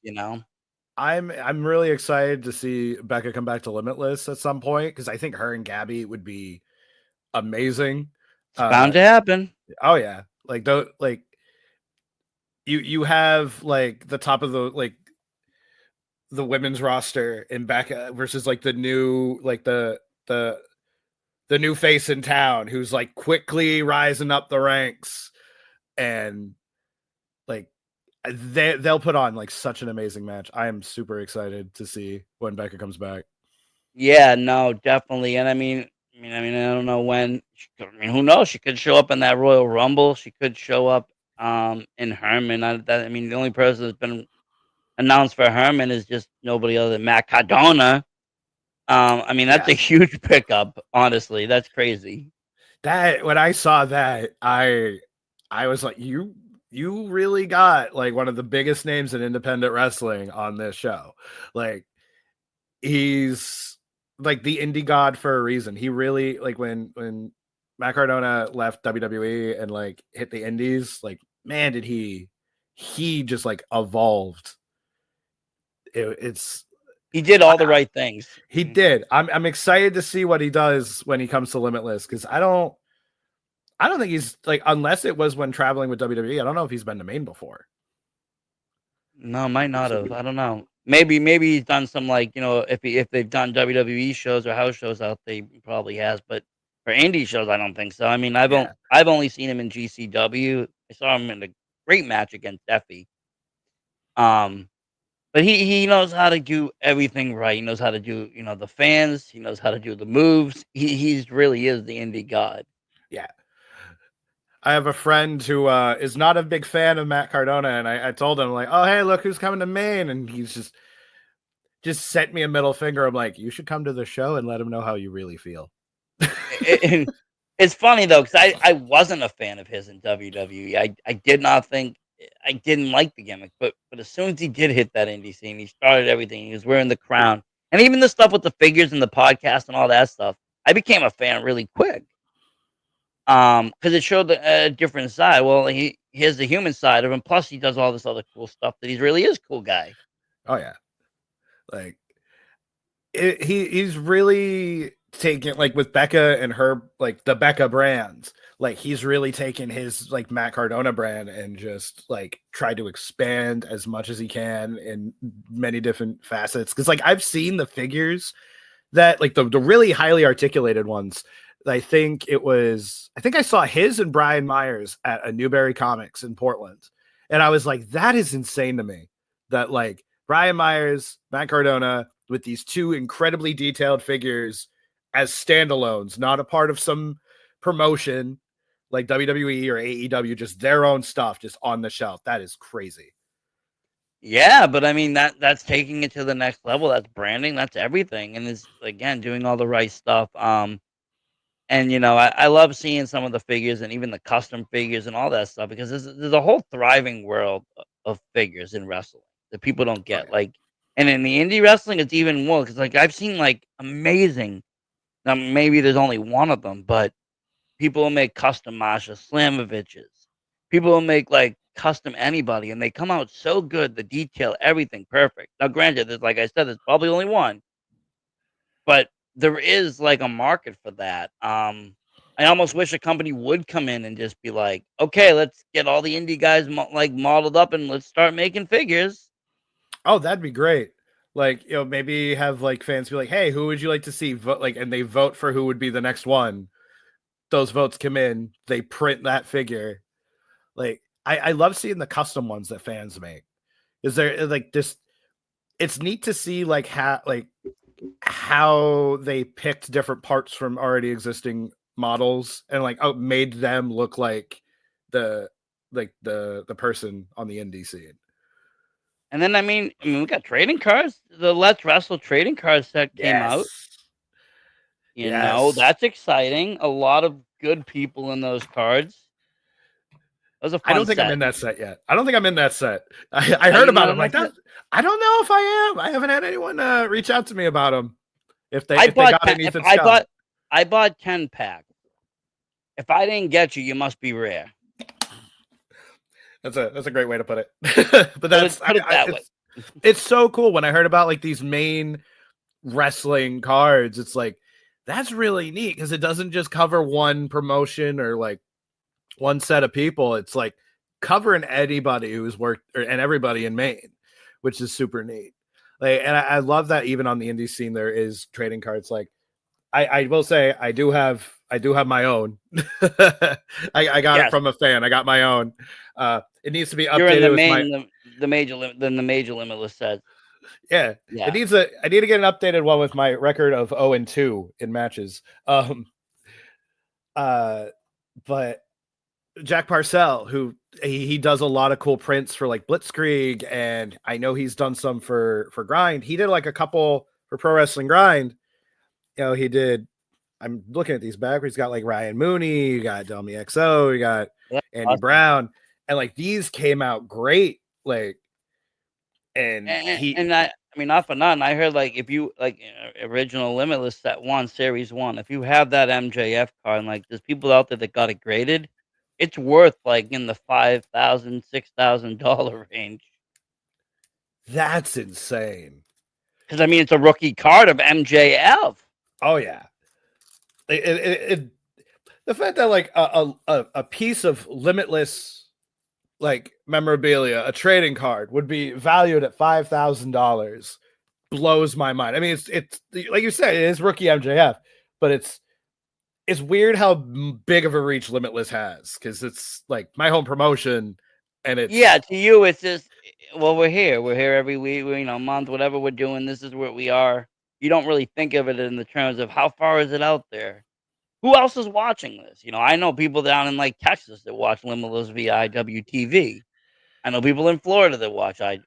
I'm really excited to see Becca come back to Limitless at some point, because I think her and Gabby would be amazing. It's bound to happen. Oh yeah, like you have like the top of the women's roster in Becca versus like the new the new face in town who's like quickly rising up the ranks, and like they'll put on like such an amazing match. I am super excited to see when Becca comes back. Yeah, no, definitely. And I don't know when. Who knows? She could show up in that Royal Rumble. She could show up in Herman. The only person that's been announced for Herman is just nobody other than Matt Cardona. That's Yeah, a huge pickup. Honestly, that's crazy. that when I saw that, I was like, you really got like one of the biggest names in independent wrestling on this show. Like, he's like the indie god for a reason. He really, like, when Matt Cardona left WWE and like hit the indies, like, man, did he just like evolved. It's He did all the right things. he did. I'm excited to see what he does when he comes to Limitless, because I don't think he's like, unless it was when traveling with WWE, I don't know if he's been to Maine before. No, might not have. I don't know. Maybe he's done some like if they've done WWE shows or house shows out there, he probably has. But for indie shows, I don't think so. Yeah. I've only seen him in GCW. I saw him in a great match against Effie. Um, but he knows how to do everything right. He knows how to do the fans. He knows how to do the moves. He's really is the indie god. Yeah. I have a friend who is not a big fan of Matt Cardona, and I told him, like, oh, hey, look who's coming to Maine, and he's just sent me a middle finger. I'm like, you should come to the show and let him know how you really feel. And it's funny though because I wasn't a fan of his in WWE. I did not think I didn't like the gimmick, but as soon as he did hit that indie scene, he started everything. He was wearing the crown, and even the stuff with the figures and the podcast and all that stuff. I became a fan really quick. Because it showed a different side. Well, here's the human side of him. Plus, he does all this other cool stuff that he really is a cool guy. Oh yeah, like he's really taken, like, with Becca and her, like the Becca brands, like he's really taken his like Matt Cardona brand and just like tried to expand as much as he can in many different facets. Because like I've seen the figures that, like, the really highly articulated ones. I think I saw his and Brian Myers at a Newberry Comics in Portland, and I was like, that is insane to me. That like Brian Myers, Matt Cardona, with these two incredibly detailed figures as standalones, not a part of some promotion like WWE or AEW, just their own stuff, just on the shelf. That is crazy. Yeah, but I mean that's taking it to the next level. That's branding. That's everything, and is again doing all the right stuff. And I love seeing some of the figures and even the custom figures and all that stuff because there's a whole thriving world of figures in wrestling that people don't Oh get. yeah. Like, and in the indie wrestling, it's even more because like I've seen like amazing. Now maybe there's only one of them, but people will make custom Masha Slamoviches. People will make like custom anybody, and they come out so good. The detail, everything perfect. Now, granted, there's like I said, there's probably only one, but there is like a market for that. I almost wish a company would come in and just be like, okay, let's get all the indie guys like modeled up and let's start making figures. Oh, that'd be great. Like, maybe have like fans be like, "Hey, who would you like to see vote?" Like, and they vote for who would be the next one. Those votes come in, they print that figure. Like, I love seeing the custom ones that fans make. Is there like this? It's neat to see how they picked different parts from already existing models and like made them look like the the person on the indie scene. And then I mean, we got trading cards. The Let's Wrestle trading card set came out. Yes. Yes. That's exciting. A lot of good people in those cards. That was a I fun don't think I'm set. in that set yet. I don't think I'm in that set. I Are heard you about not him in like that that. set? I don't know if I am. I haven't had anyone reach out to me about him. I If they bought got it, if Ethan Scott. I bought 10 packs. If I didn't get you, you must be rare. That's a great way to put it. But Put it that's put it that way. it's so cool when I heard about like these main wrestling cards. It's like that's really neat because it doesn't just cover one promotion or like one set of people. It's like covering anybody who's worked and everybody in Maine, which is super neat. Like, and I love that even on the indie scene there is trading cards. Like, I will say I do have my own. I got it Yes, from a fan. I got my own. It needs to be you're in the updated with my main the major the major limitless set. yeah. It Yeah. needs a I need to get an updated one with my record of 0-2 in matches. Uh but Jack Parcell, who he does a lot of cool prints for like Blitzkrieg, and I know he's done some for Grind. He did like a couple for Pro Wrestling Grind. He did. I'm looking at these backwards. He's got like Ryan Mooney, you got Delmy XO, you got That's Andy awesome. Brown, and like these came out great. Like, and he And I mean, not for nothing. I heard like if you like original Limitless set one, series one, if you have that MJF card, and like there's people out there that got it graded, it's worth like in the $5,000 $6,000 range. that's insane. Because I mean, it's a rookie card of MJF. Oh yeah, it the fact that like a piece of limitless like memorabilia, a trading card would be valued at $5,000 blows my mind. I mean, it's like you said, it is rookie MJF, but it's weird how big of a reach Limitless has because it's like my home promotion, and Yeah, it's to you, it's just well, we're here. We're here every week, month, whatever we're doing. This is where we are. You don't really think of it in the terms of how far is it out there. Who else is watching this? I know people down in like Texas that watch Limitless via IWTV. I know people in Florida that watch it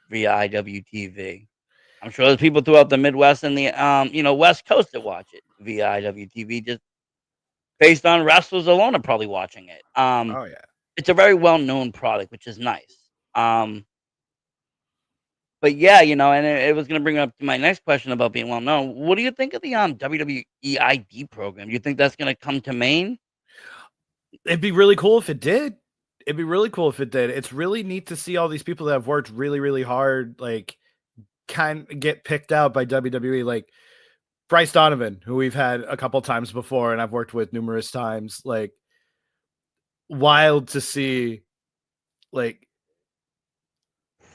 via IWTV. I'm sure there's people throughout the Midwest and the West Coast that watch it via IWTV just based on wrestlers alone are probably watching it. oh yeah. It's a very well known product, which is nice. Um, but yeah, and it was going to bring up to my next question about being well known. What do you think of the WWE ID program? Do you think that's going to come to Maine? It'd be really cool if it did. It'd be really cool if it did. It's really neat to see all these people that have worked really, really hard, like kind of get picked out by WWE, like Bryce Donovan, who we've had a couple times before and I've worked with numerous times. Like wild to see, like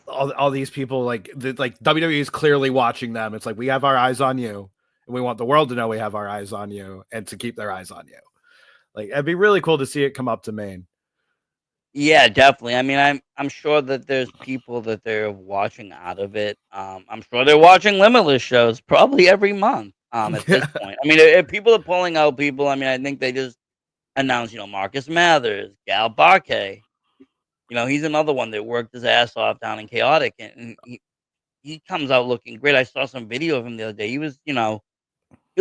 all these people, like WWE is clearly watching them. It's like we have our eyes on you, and we want the world to know we have our eyes on you, and to keep their eyes on you. Like it'd be really cool to see it come up to Maine. Yeah, definitely. I mean, I'm sure that there's people that they're watching out of it. I'm sure they're watching Limitless shows probably every month. At this point, I mean, if people are pulling out people, I mean, I think they just announced, Marcus Mathers, Gal Barke. He's another one that worked his ass off down in Chaotic, and he comes out looking great. I saw some video of him the other day. He was, he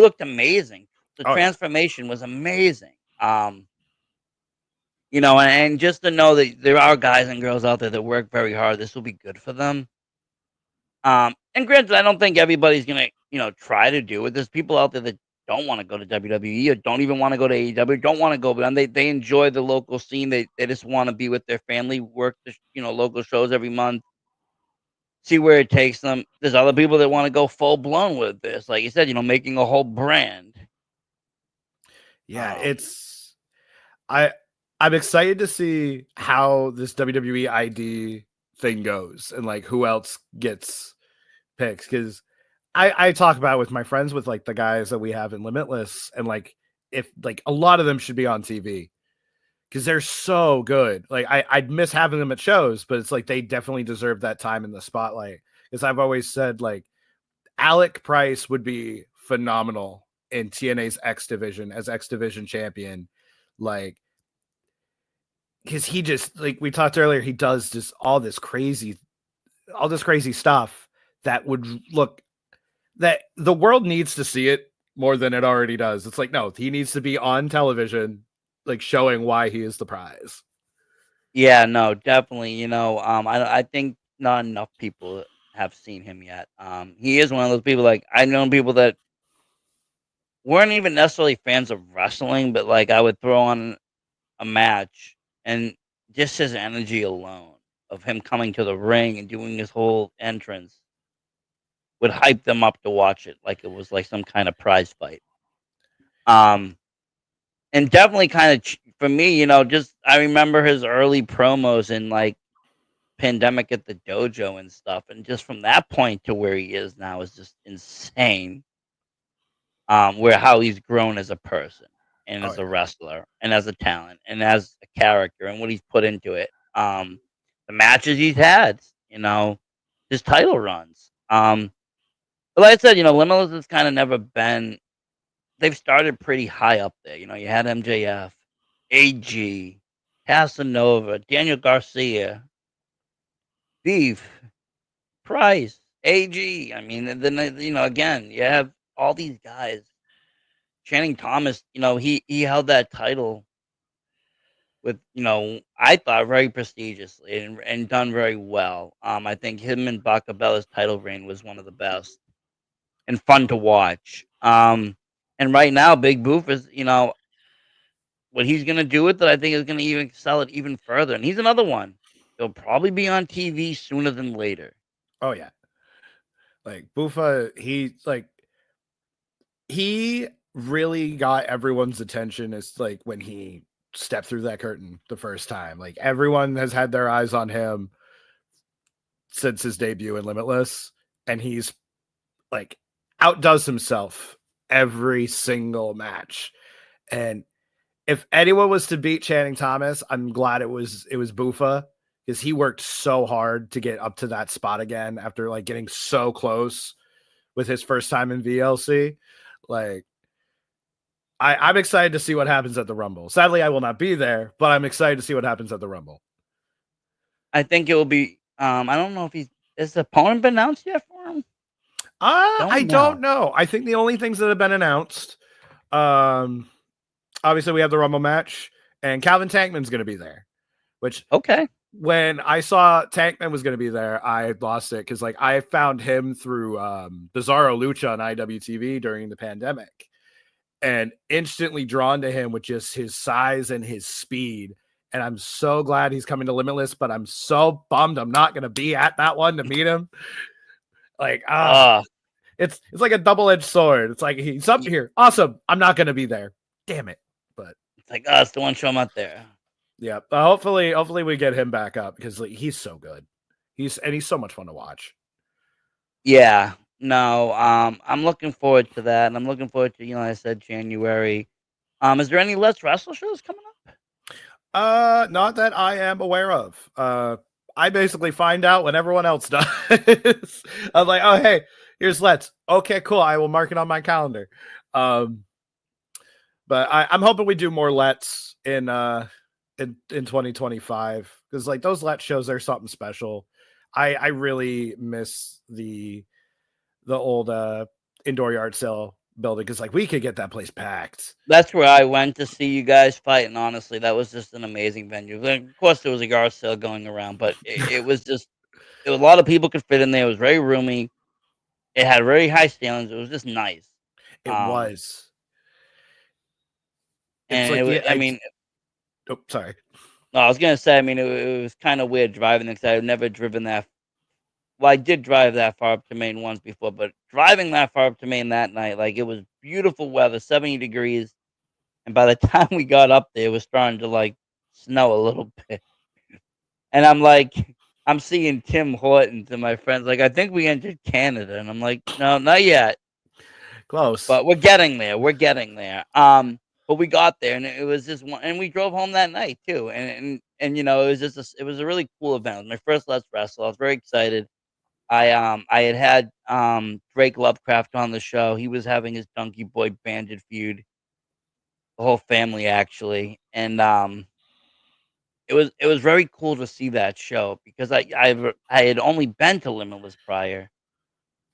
looked amazing. The Oh yeah. transformation was amazing. And just to know that there are guys and girls out there that work very hard, this will be good for them. And granted, I don't think everybody's gonna, try to do it. There's people out there that don't want to go to WWE or don't even want to go to AEW, don't want to go, but they enjoy the local scene. They just want to be with their family, work the local shows every month, see where it takes them. There's other people that want to go full blown with this, like you said, making a whole brand. Yeah, Um, I I'm excited to see how this WWE ID thing goes and like who else gets picked, because I talk about it with my friends, with like the guys that we have in Limitless, and like if like a lot of them should be on TV because they're so good. Like I'd miss having them at shows, but it's like they definitely deserve that time in the spotlight. Because I've always said like Alec Price would be phenomenal in TNA's X Division as X Division champion. Like, because he just, like we talked earlier, he does just all this crazy stuff that would look, that the world needs to see it more than it already does. It's like, no, he needs to be on television, like showing why he is the prize. yeah, no, definitely. I think not enough people have seen him yet. He is one of those people. Like I know people that weren't even necessarily fans of wrestling, but like I would throw on a match and just his energy alone of him coming to the ring and doing his whole entrance would hype them up to watch it like it was like some kind of prize fight. Um, and definitely kind of for me, just I remember his early promos in like Pandemic at the Dojo and stuff, and just from that point to where he is now is just insane. Where how he's grown as a person and Oh as a yeah. wrestler and as a talent and as a character and what he's put into it. The matches he's had, his title runs. But like I said, Limitless has kind of never been. They've started pretty high up there. You had MJF, AG, Casanova, Daniel Garcia, Beef, Price, AG. I mean, and then again, you have all these guys. Channing Thomas, he held that title with, I thought very prestigiously and done very well. I think him and Bacabella's title reign was one of the best and fun to watch. And right now, Big Boof is, what he's gonna do with it. I think is gonna even sell it even further. And he's another one. He'll probably be on TV sooner than later. Oh yeah. Like Bufa, he really got everyone's attention as like when he stepped through that curtain the first time. Like everyone has had their eyes on him since his debut in Limitless, and he's like outdoes himself every single match. And if anyone was to beat Channing Thomas, I'm glad it was Bufa, because he worked so hard to get up to that spot again after like getting so close with his first time in VLC. Like I'm excited to see what happens at the Rumble. Sadly, I will not be there, but I'm excited to see what happens at the Rumble. I think it will be. I don't know if he's is the opponent been announced yet for him. I Don't don't know. know. I think the only things that have been announced, um, obviously we have the Rumble match, and Calvin Tankman's going to be there. Which, Okay. when I saw Tankman was going to be there, I lost it, because like I found him through Bizarro Lucha on IWTV during the pandemic, and instantly drawn to him with just his size and his speed and I'm so glad he's coming to Limitless, but I'm so bummed I'm not going to be at that one to meet him. Like, Uh, it's like a double-edged sword. It's like he's up here. Awesome. I'm not going to be there. Damn it. But it's like, oh, it's the one show I'm not there. yeah, hopefully we get him back up because like, he's so good. He's so much fun to watch. Yeah. No, I'm looking forward to that, and I'm looking forward to, I said January. Is there any Let's Wrestle shows coming up? Not that I am aware of. I basically find out when everyone else does. I'm like, oh hey, here's Let's. Okay, cool. I will mark it on my calendar. But I'm hoping we do more Let's in 2025 because like those Let's shows are something special. I really miss the old indoor yard sale building because like we could get that place packed. That's where I went to see you guys fight, and honestly, that was just an amazing venue. Like, of course, there was a yard sale going around, but it was just a lot of people could fit in there. It was very roomy. It had very high ceilings. It was just nice. It Um, was. It's and like I mean, oh sorry. no, I was gonna say, I mean, it was kind of weird driving because I've never driven that. Well, I did drive that far up to Maine once before, but driving that far up to Maine that night, like it was beautiful weather, 70 degrees, and by the time we got up there, it was starting to like snow a little bit. And I'm like, I'm seeing Tim Hortons and my friends like, I think we entered Canada, and I'm like, no, not yet, Close. but we're getting there. We're getting there. But we got there, and it was just one, and we drove home that night too. And it was just it was a really cool event. It was my first Let's Wrestle. I was very excited. I had Drake Lovecraft on the show. He was having his Donkey Boy Bandit feud, the whole family actually, and it was very cool to see that show because I had only been to Limitless prior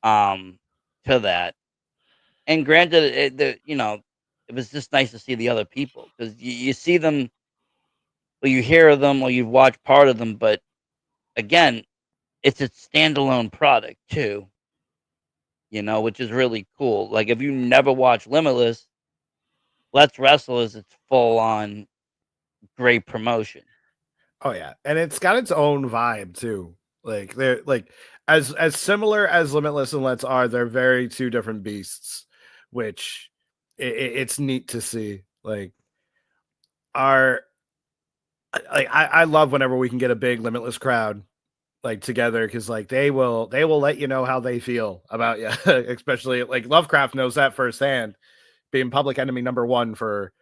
um to that, and granted, it was just nice to see the other people because you see them or you hear them or you watch part of them, but again, it's a standalone product too. Which is really cool. Like if you never watched Limitless, Let's Wrestle is its full on great promotion. Oh yeah, and it's got its own vibe too. Like they're like as similar as Limitless and Let's are, they're very two different beasts, which it's neat to see. Like our like I love whenever we can get a big Limitless crowd like together because like they will let you know how they feel about you, especially like Lovecraft knows that firsthand, being public enemy number one for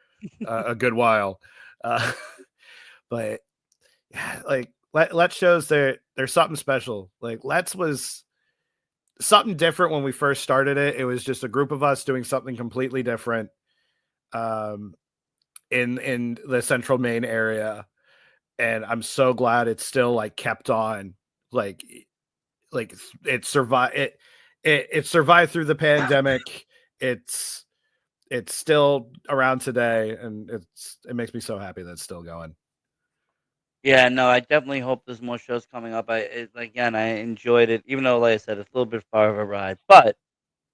a good while. Uh, but yeah, like Let's shows there's something special. Like Let's was something different when we first started it. It was just a group of us doing something completely different um in the central Maine area. And I'm so glad it's still like kept on. Like it survived it survived through the pandemic. It's still around today and it makes me so happy that it's still going. Yeah, no, I definitely hope there's more shows coming up. Again, I enjoyed it, even though, like I said, it's a little bit far of a ride, but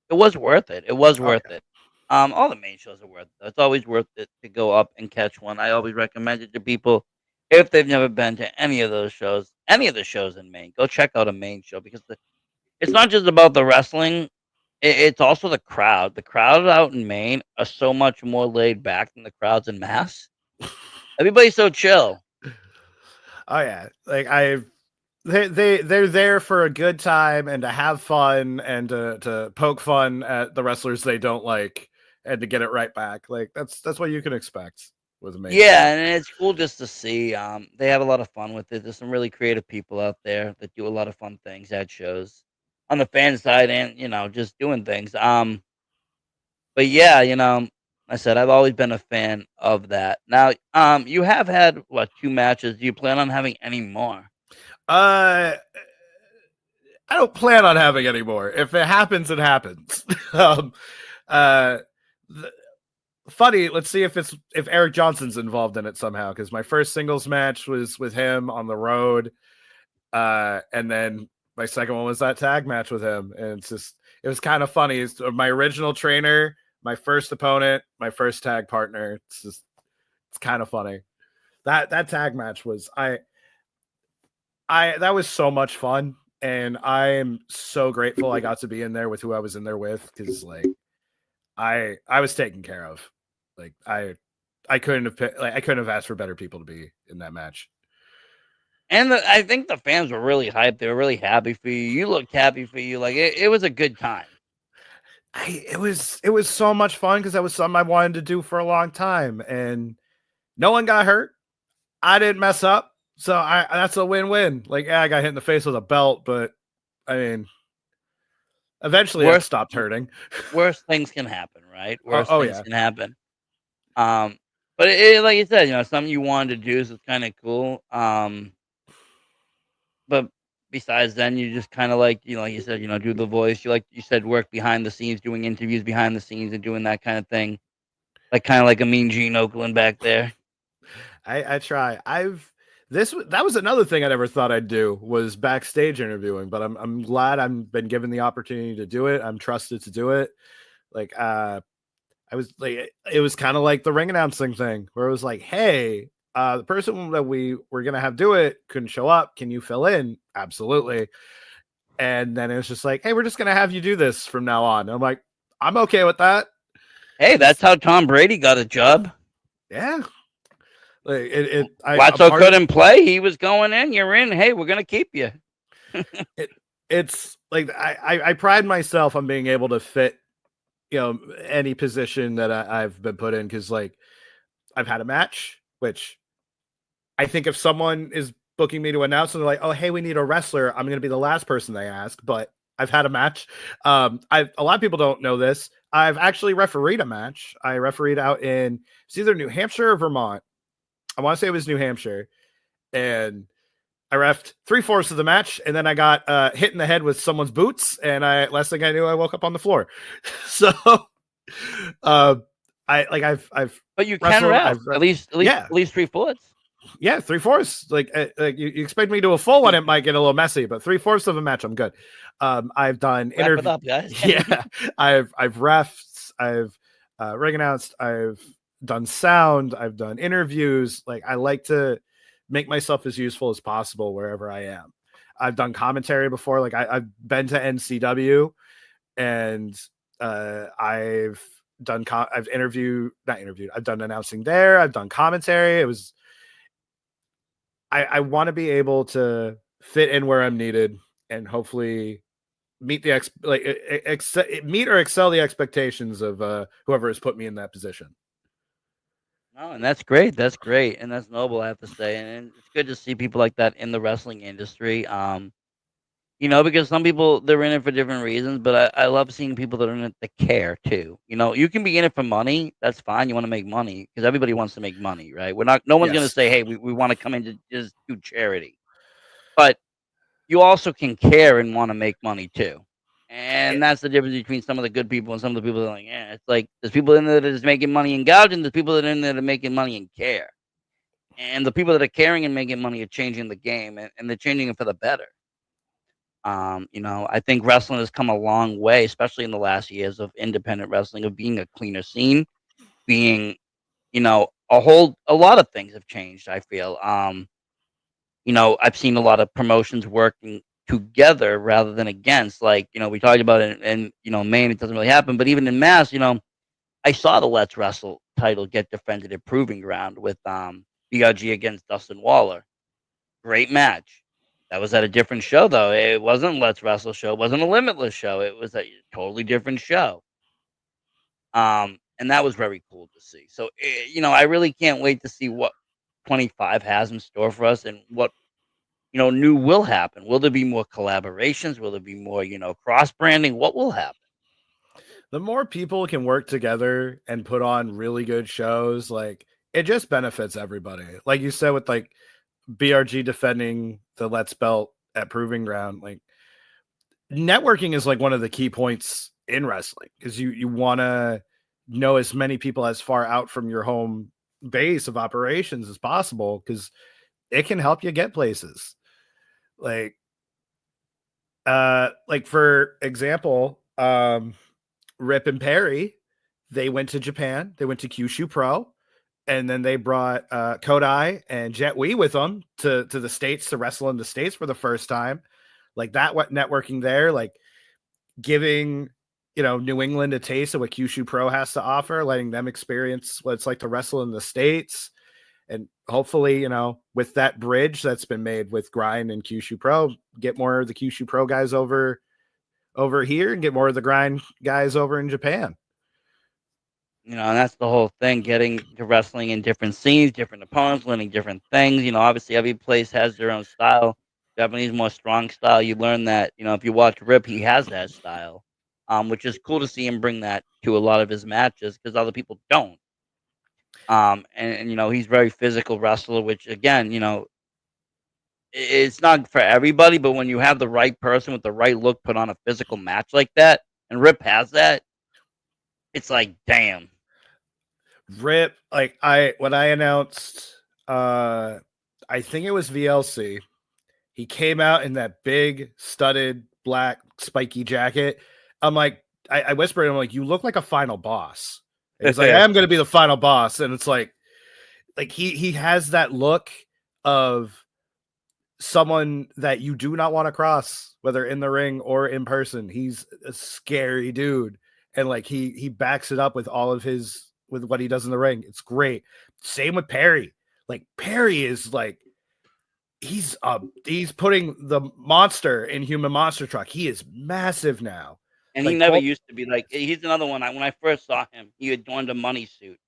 it was worth it. It was Oh worth yeah. it. All the main shows are worth it. It's always worth it to go up and catch one. I always recommend it to people if they've never been to any of those shows, any of the shows in Maine. Go check out a Maine show because it's not just about the wrestling. It's also the crowd. The crowd out in Maine are so much more laid back than the crowds in Mass. Everybody's so chill. Oh yeah. Like they're there for a good time and to have fun and to poke fun at the wrestlers they don't like and to get it right back. Like that's what you can expect with a main Yeah, show. and it's cool just to see. They have a lot of fun with it. There's some really creative people out there that do a lot of fun things at shows on the fan side and, just doing things. But yeah, I said I've always been a fan of that. Now, you have had what, 2 matches. Do you plan on having any more? Uh I don't plan on having any more. If it happens, it happens. um uh th- Funny, let's see if Eric Johnson's involved in it somehow because my first singles match was with him on the road. And then my second one was that tag match with him. And it was kind of funny. It's my original trainer, my first opponent, my first tag partner. It's kind of funny. That tag match was I that was so much fun, and I am so grateful I got to be in there with who I was in there with, because like I was taken care of. Like I couldn't have like I couldn't have asked for better people to be in that match. And I think the fans were really hyped. They were really happy for you. You looked happy for you. Like it was a good time. It was so much fun because that was something I wanted to do for a long time, and no one got hurt. I didn't mess up, so I that's a win-win. Like, yeah, I got hit in the face with a belt, but I mean, eventually it Worst stopped hurting. worst things can happen, right? Oh, Worst oh things yeah. can happen. But it, like you said, something you wanted to do, so it's kind of cool. But besides then, you just kind of like, like you said, do the voice. You said, work behind the scenes, doing interviews behind the scenes and doing that kind of thing. Like kind of like a mean Gene Oakland back there. I try. That was another thing I never thought I'd do, was backstage interviewing, but I'm glad I've been given the opportunity to do it. I'm trusted to do it. Like I was like, it was kind of like the ring announcing thing where it was like, hey, the person that we were gonna have do it couldn't show up. Can you fill in? Absolutely. And then it was just like, hey, we're just gonna have you do this from now on. And I'm like, I'm okay with that. Hey, that's how Tom Brady got a job. Yeah. Like a Watso part of couldn't play. He was going in. You're in. Hey, we're gonna keep you. it. It's like I pride myself on being able to fit, any position that I've been put in, because like I've had a match, which I think if someone is booking me to announce and they're like, oh, hey, we need a wrestler, I'm going to be the last person they ask, but I've had a match. A lot of people don't know this. I've actually refereed a match. I refereed out in, it's either New Hampshire or Vermont. I want to say it was New Hampshire. And I refed 3/4 of the match, and then I got hit in the head with someone's boots, and last thing I knew, I woke up on the floor. So, uh, I've But you can wrestled. ref at least Yeah, at least 3/4. yeah, 3/4. Like you expect me to do a full one, it might get a little messy, but 3/4 of a match, I'm good. I've done Wrap it interview. up, guys. Yeah, I've refs. I've ring announced. I've done sound. I've done interviews. Like, I like to make myself as useful as possible wherever I am. I've done commentary before. Like, I've been to NCW, and I've done. I've interviewed, not interviewed. I've done announcing there. I've done commentary. It was. I want to be able to fit in where I'm needed, and hopefully meet the meet or excel the expectations of whoever has put me in that position. No, and that's great. That's great, and that's noble, I have to say. And it's good to see people like that in the wrestling industry. Because some people, they're in it for different reasons, but I love seeing people that are in it that care too. You can be in it for money. That's fine. You want to make money because everybody wants to make money, right? No one's going to Yes. say, hey, we want to come in to just do charity. But you also can care and want to make money too. And It, that's the difference between some of the good people and some of the people that are like, yeah, it's like there's people in there that is making money and gouging, there's people that are in there that are making money and care. And the people that are caring and making money are changing the game, and they're changing it for the better. I think wrestling has come a long way, especially in the last years of independent wrestling, of being a cleaner scene, being, a lot of things have changed, I feel. I've seen a lot of promotions working together rather than against. Like, we talked about it in, Maine, it doesn't really happen, but even in Mass, I saw the Let's Wrestle title get defended at Proving Ground with BRG against Dustin Waller. Great match. That was at a different show though. It wasn't Let's Wrestle show. It wasn't a Limitless show. It was a totally different show. And that was very cool to see. So, I really can't wait to see what 25 has in store for us and what new will happen. Will there be more collaborations? Will there be more, cross branding? What will happen? the more people can work together and put on really good shows, like, it just benefits everybody. Like you said, with like BRG defending the Let's Belt at Proving Ground, like, networking is like one of the key points in wrestling, because you want to know as many people as far out from your home base of operations as possible, because it can help you get places. Like, like for example, Rip and Perry, they went to Japan, they went to Kyushu Pro, and then they brought Kodai and Jet Li with them to the states to wrestle in the states for the first time. Like that, what networking there, like giving New England a taste of what Kyushu Pro has to offer, letting them experience what it's like to wrestle in the states, and hopefully, with that bridge that's been made with Grind and Kyushu Pro, get more of the Kyushu Pro guys over here and get more of the Grind guys over in Japan. And that's the whole thing, getting to wrestling in different scenes, different opponents, learning different things. Obviously every place has their own style. Japanese more strong style. You learn that, if you watch Rip, he has that style. Which is cool to see him bring that to a lot of his matches because other people don't. And he's very physical wrestler, which again, it's not for everybody, but when you have the right person with the right look put on a physical match like that, and Rip has that, it's like, damn. Rip, like when I announced, I think it was VLC. He came out in that big studded black spiky jacket. I'm like, I whispered to him, like, you look like a final boss. And he's like, I am going to be the final boss. And it's like he has that look of someone that you do not want to cross, whether in the ring or in person. He's a scary dude. And like, he backs it up with all of with what he does in the ring. It's great. Same with Perry. Like Perry is like, he's putting the monster in Human Monster Truck. He is massive now. And he Like never used to be like. He's another one. When I first saw him, he adorned a money suit,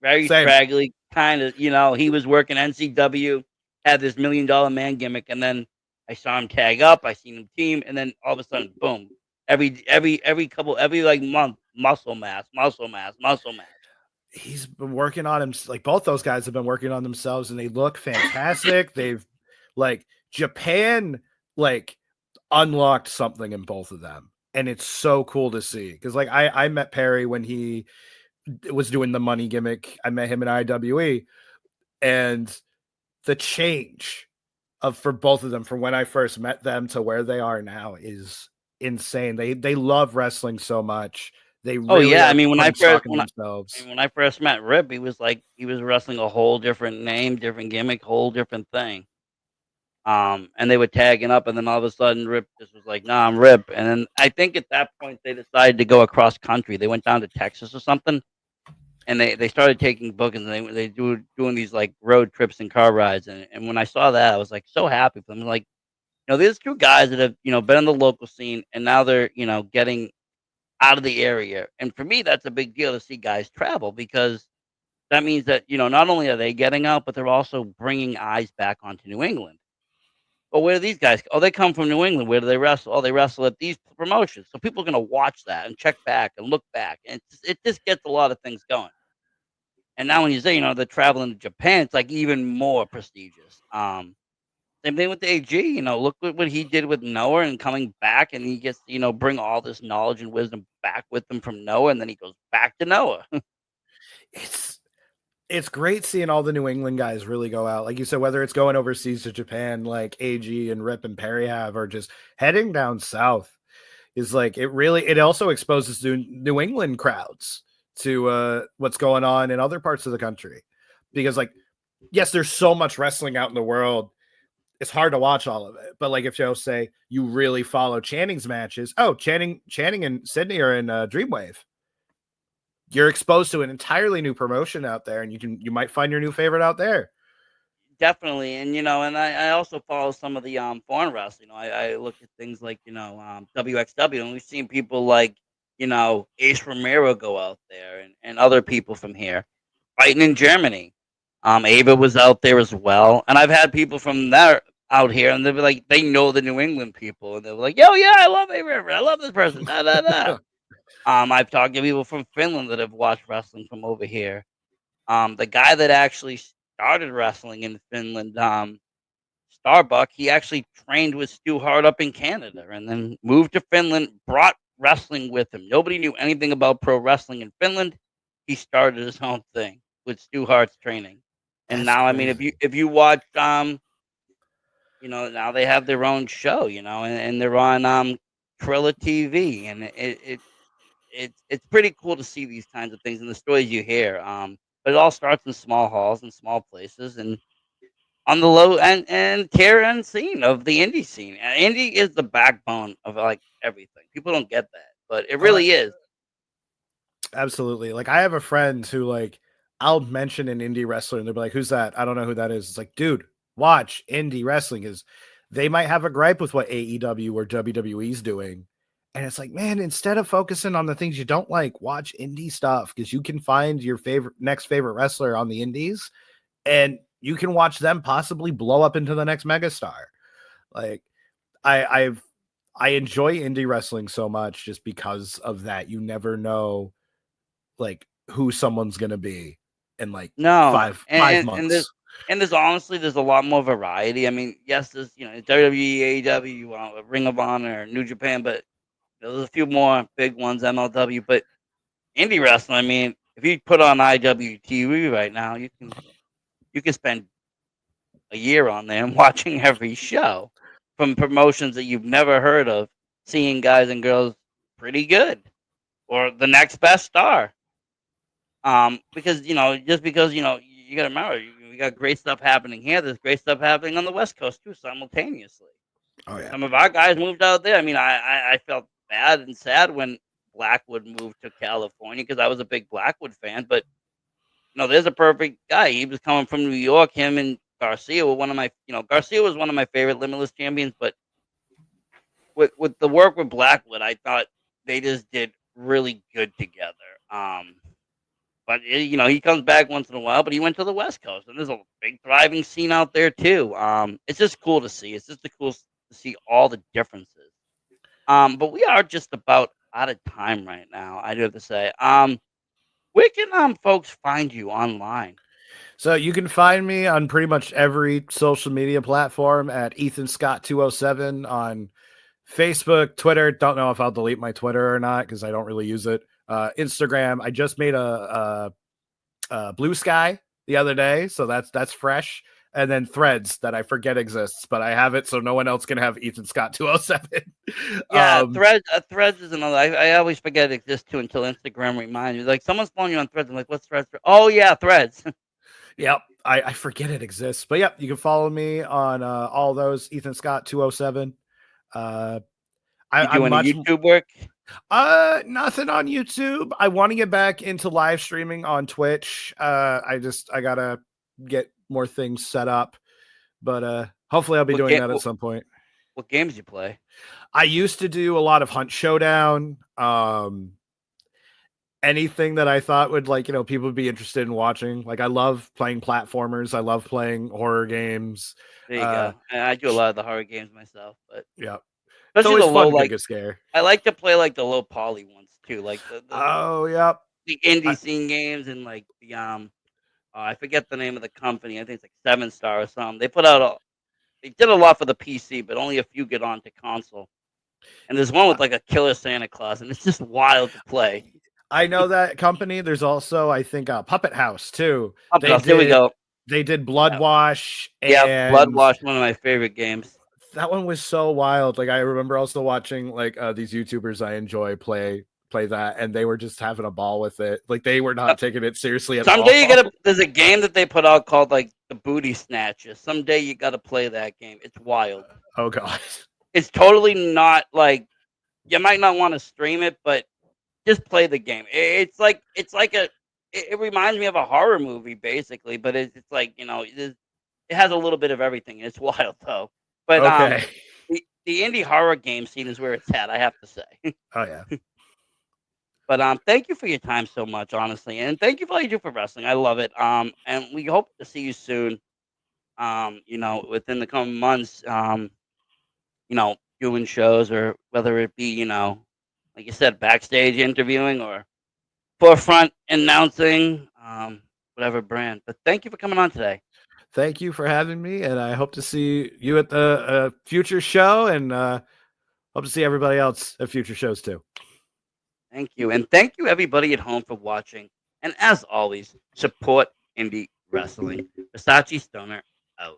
very same. straggly, kind of. He was working NCW, had this $1 million man gimmick, and then I saw him tag up. I seen him team, and then all of a sudden, boom! Every like month, muscle mass. He's been working on him. Like both those guys have been working on themselves, and they look fantastic. They've like Japan like unlocked something in both of them, and it's so cool to see. Because like I met Perry when he was doing the money gimmick. I met him in IWE, and the change for both of them from when I first met them to where they are now is insane. They love wrestling so much. They really I mean, when I first met Rip, he was wrestling a whole different name, different gimmick, whole different thing. And they were tagging up, and then all of a sudden, Rip just was like, "Nah, I'm Rip." And then I think at that point they decided to go across country. They went down to Texas or something, and they started taking bookings. And they doing these like road trips and car rides. And when I saw that, I was like so happy for them. Like, there's two guys that have been in the local scene, and now they're getting out of the area. And for me, that's a big deal to see guys travel because that means that not only are they getting out, but they're also bringing eyes back onto New England. But where do these guys? Oh, they come from New England. Where do they wrestle? Oh, they wrestle at these promotions. So people are going to watch that and check back and look back, and it just gets a lot of things going. And now when you say they're traveling to Japan, it's like even more prestigious. Same thing with the AG. Look what he did with Noah and coming back, and he gets bring all this knowledge and wisdom back with him from Noah, and then he goes back to Noah. It's great seeing all the New England guys really go out. Like you said, whether it's going overseas to Japan, like AG and Rip and Perry have, or just heading down south, is like it also exposes the New England crowds to what's going on in other parts of the country. Because like, yes, there's so much wrestling out in the world. It's hard to watch all of it. But like if you say you really follow Channing's matches, Channing and Sydney are in Dreamwave. You're exposed to an entirely new promotion out there, and you might find your new favorite out there. Definitely, and and I also follow some of the foreign wrestling. I look at things like WXW, and we've seen people like Ace Romero go out there, and other people from here fighting in Germany. Ava was out there as well, and I've had people from there out here, and they're like, they know the New England people, and they're like, "Yo, yeah, I love Ava, I love this person." Da da da. I've talked to people from Finland that have watched wrestling from over here. The guy that actually started wrestling in Finland, Starbuck, he actually trained with Stu Hart up in Canada and then moved to Finland, brought wrestling with him. Nobody knew anything about pro wrestling in Finland. He started his own thing with Stu Hart's training. And That's now, crazy. I mean, if you watch, now they have their own show, and they're on Trilla TV, and it's pretty cool to see these kinds of things and the stories you hear. but it all starts in small halls and small places and on the low and tier end scene of the indie scene. And indie is the backbone of like everything. People don't get that, but it Oh, really is. absolutely. Like I have a friend who like I'll mention an indie wrestler and they'll be like, "Who's that? I don't know who that is." It's like, dude, watch indie wrestling. Is they might have a gripe with what AEW or WWE's doing. And it's like, man, instead of focusing on the things you don't like, watch indie stuff because you can find your favorite next favorite wrestler on the indies and you can watch them possibly blow up into the next megastar. Like I I've I enjoy indie wrestling so much just because of that. You never know like who someone's gonna be in like No, five months. and there's honestly there's a lot more variety. I mean, yes, there's WWE, AEW, Ring of Honor, New Japan, but there's a few more big ones, MLW. But indie wrestling, I mean, if you put on IWTV right now, you can spend a year on there and watching every show from promotions that you've never heard of, seeing guys and girls pretty good or the next best star. Because just because you got to remember, we got great stuff happening here. There's great stuff happening on the West Coast too, simultaneously. Oh yeah. Some of our guys moved out there. I mean, I felt bad and sad when Blackwood moved to California because I was a big Blackwood fan. But there's a perfect guy. He was coming from New York. Him and Garcia were one of my, Garcia was one of my favorite Limitless champions. But with the work with Blackwood, I thought they just did really good together. But he comes back once in a while. But he went to the West Coast, and there's a big thriving scene out there too. It's just cool to see. It's just cool to see all the differences. But we are just about out of time right now. I do have to say. Where can folks find you online? So you can find me on pretty much every social media platform at Ethan Scott 207 on Facebook, Twitter. Don't know if I'll delete my Twitter or not because I don't really use it. Instagram. I just made a Blue Sky the other day, so that's fresh. And then Threads that I forget exists, but I have it so no one else can have Ethan Scott 207. Yeah, Threads is another. I always forget it exists too until Instagram reminds me. Like someone's following you on Threads. I'm like, what's Threads? Oh yeah, Threads. Yep. I forget it exists. But yep, you can follow me on all those Ethan Scott 207. Uh You I'm doing any much YouTube work? nothing on YouTube. I want to get back into live streaming on Twitch. I gotta get more things set up, but hopefully I'll be What doing game? that at some point. What games you play? I used to do a lot of Hunt Showdown. Anything that I thought would people would be interested in watching. Like I love playing platformers. I love playing horror games. There you Uh go. I do a lot of the horror games myself, but yeah. It's especially always the low. fun to get a Like good scare. I like to play like the low poly ones too, like Oh yeah. the indie I, scene games and like the I forget the name of the company. I think it's like 7 Star or something. They did a lot for the PC, but only a few get onto console. And there's one with like a killer Santa Claus, and it's just wild to play. I know that company. There's also I think Puppet House too. Puppet They House. Here we did go. they did Yeah, Blood Wash yeah. Blood and Wash, one of my favorite games. that one was so wild. Like I remember also watching these YouTubers I enjoy play that and they were just having a ball with it. Like they were Uh, not taking it seriously at Someday you gotta. all. There's a game that they put out called like the Booty Snatchers. Someday you gotta play that game. It's wild. Oh god. It's totally not like you might not want to stream it, but just play the game. It's like it reminds me of a horror movie basically, but it's like it has a little bit of everything. It's wild though. But Okay. the indie horror game scene is where it's at. I have to say. Oh yeah. But thank you for your time so much, honestly, and thank you for all you do for wrestling. I love it. And we hope to see you soon. Within the coming months. Doing shows or whether it be like you said, backstage interviewing or forefront announcing, whatever brand. But thank you for coming on today. Thank you for having me and I hope to see you at the future show and hope to see everybody else at future shows too. Thank you. And thank you, everybody at home, for watching. And as always, support indie wrestling. Versace Stoner out.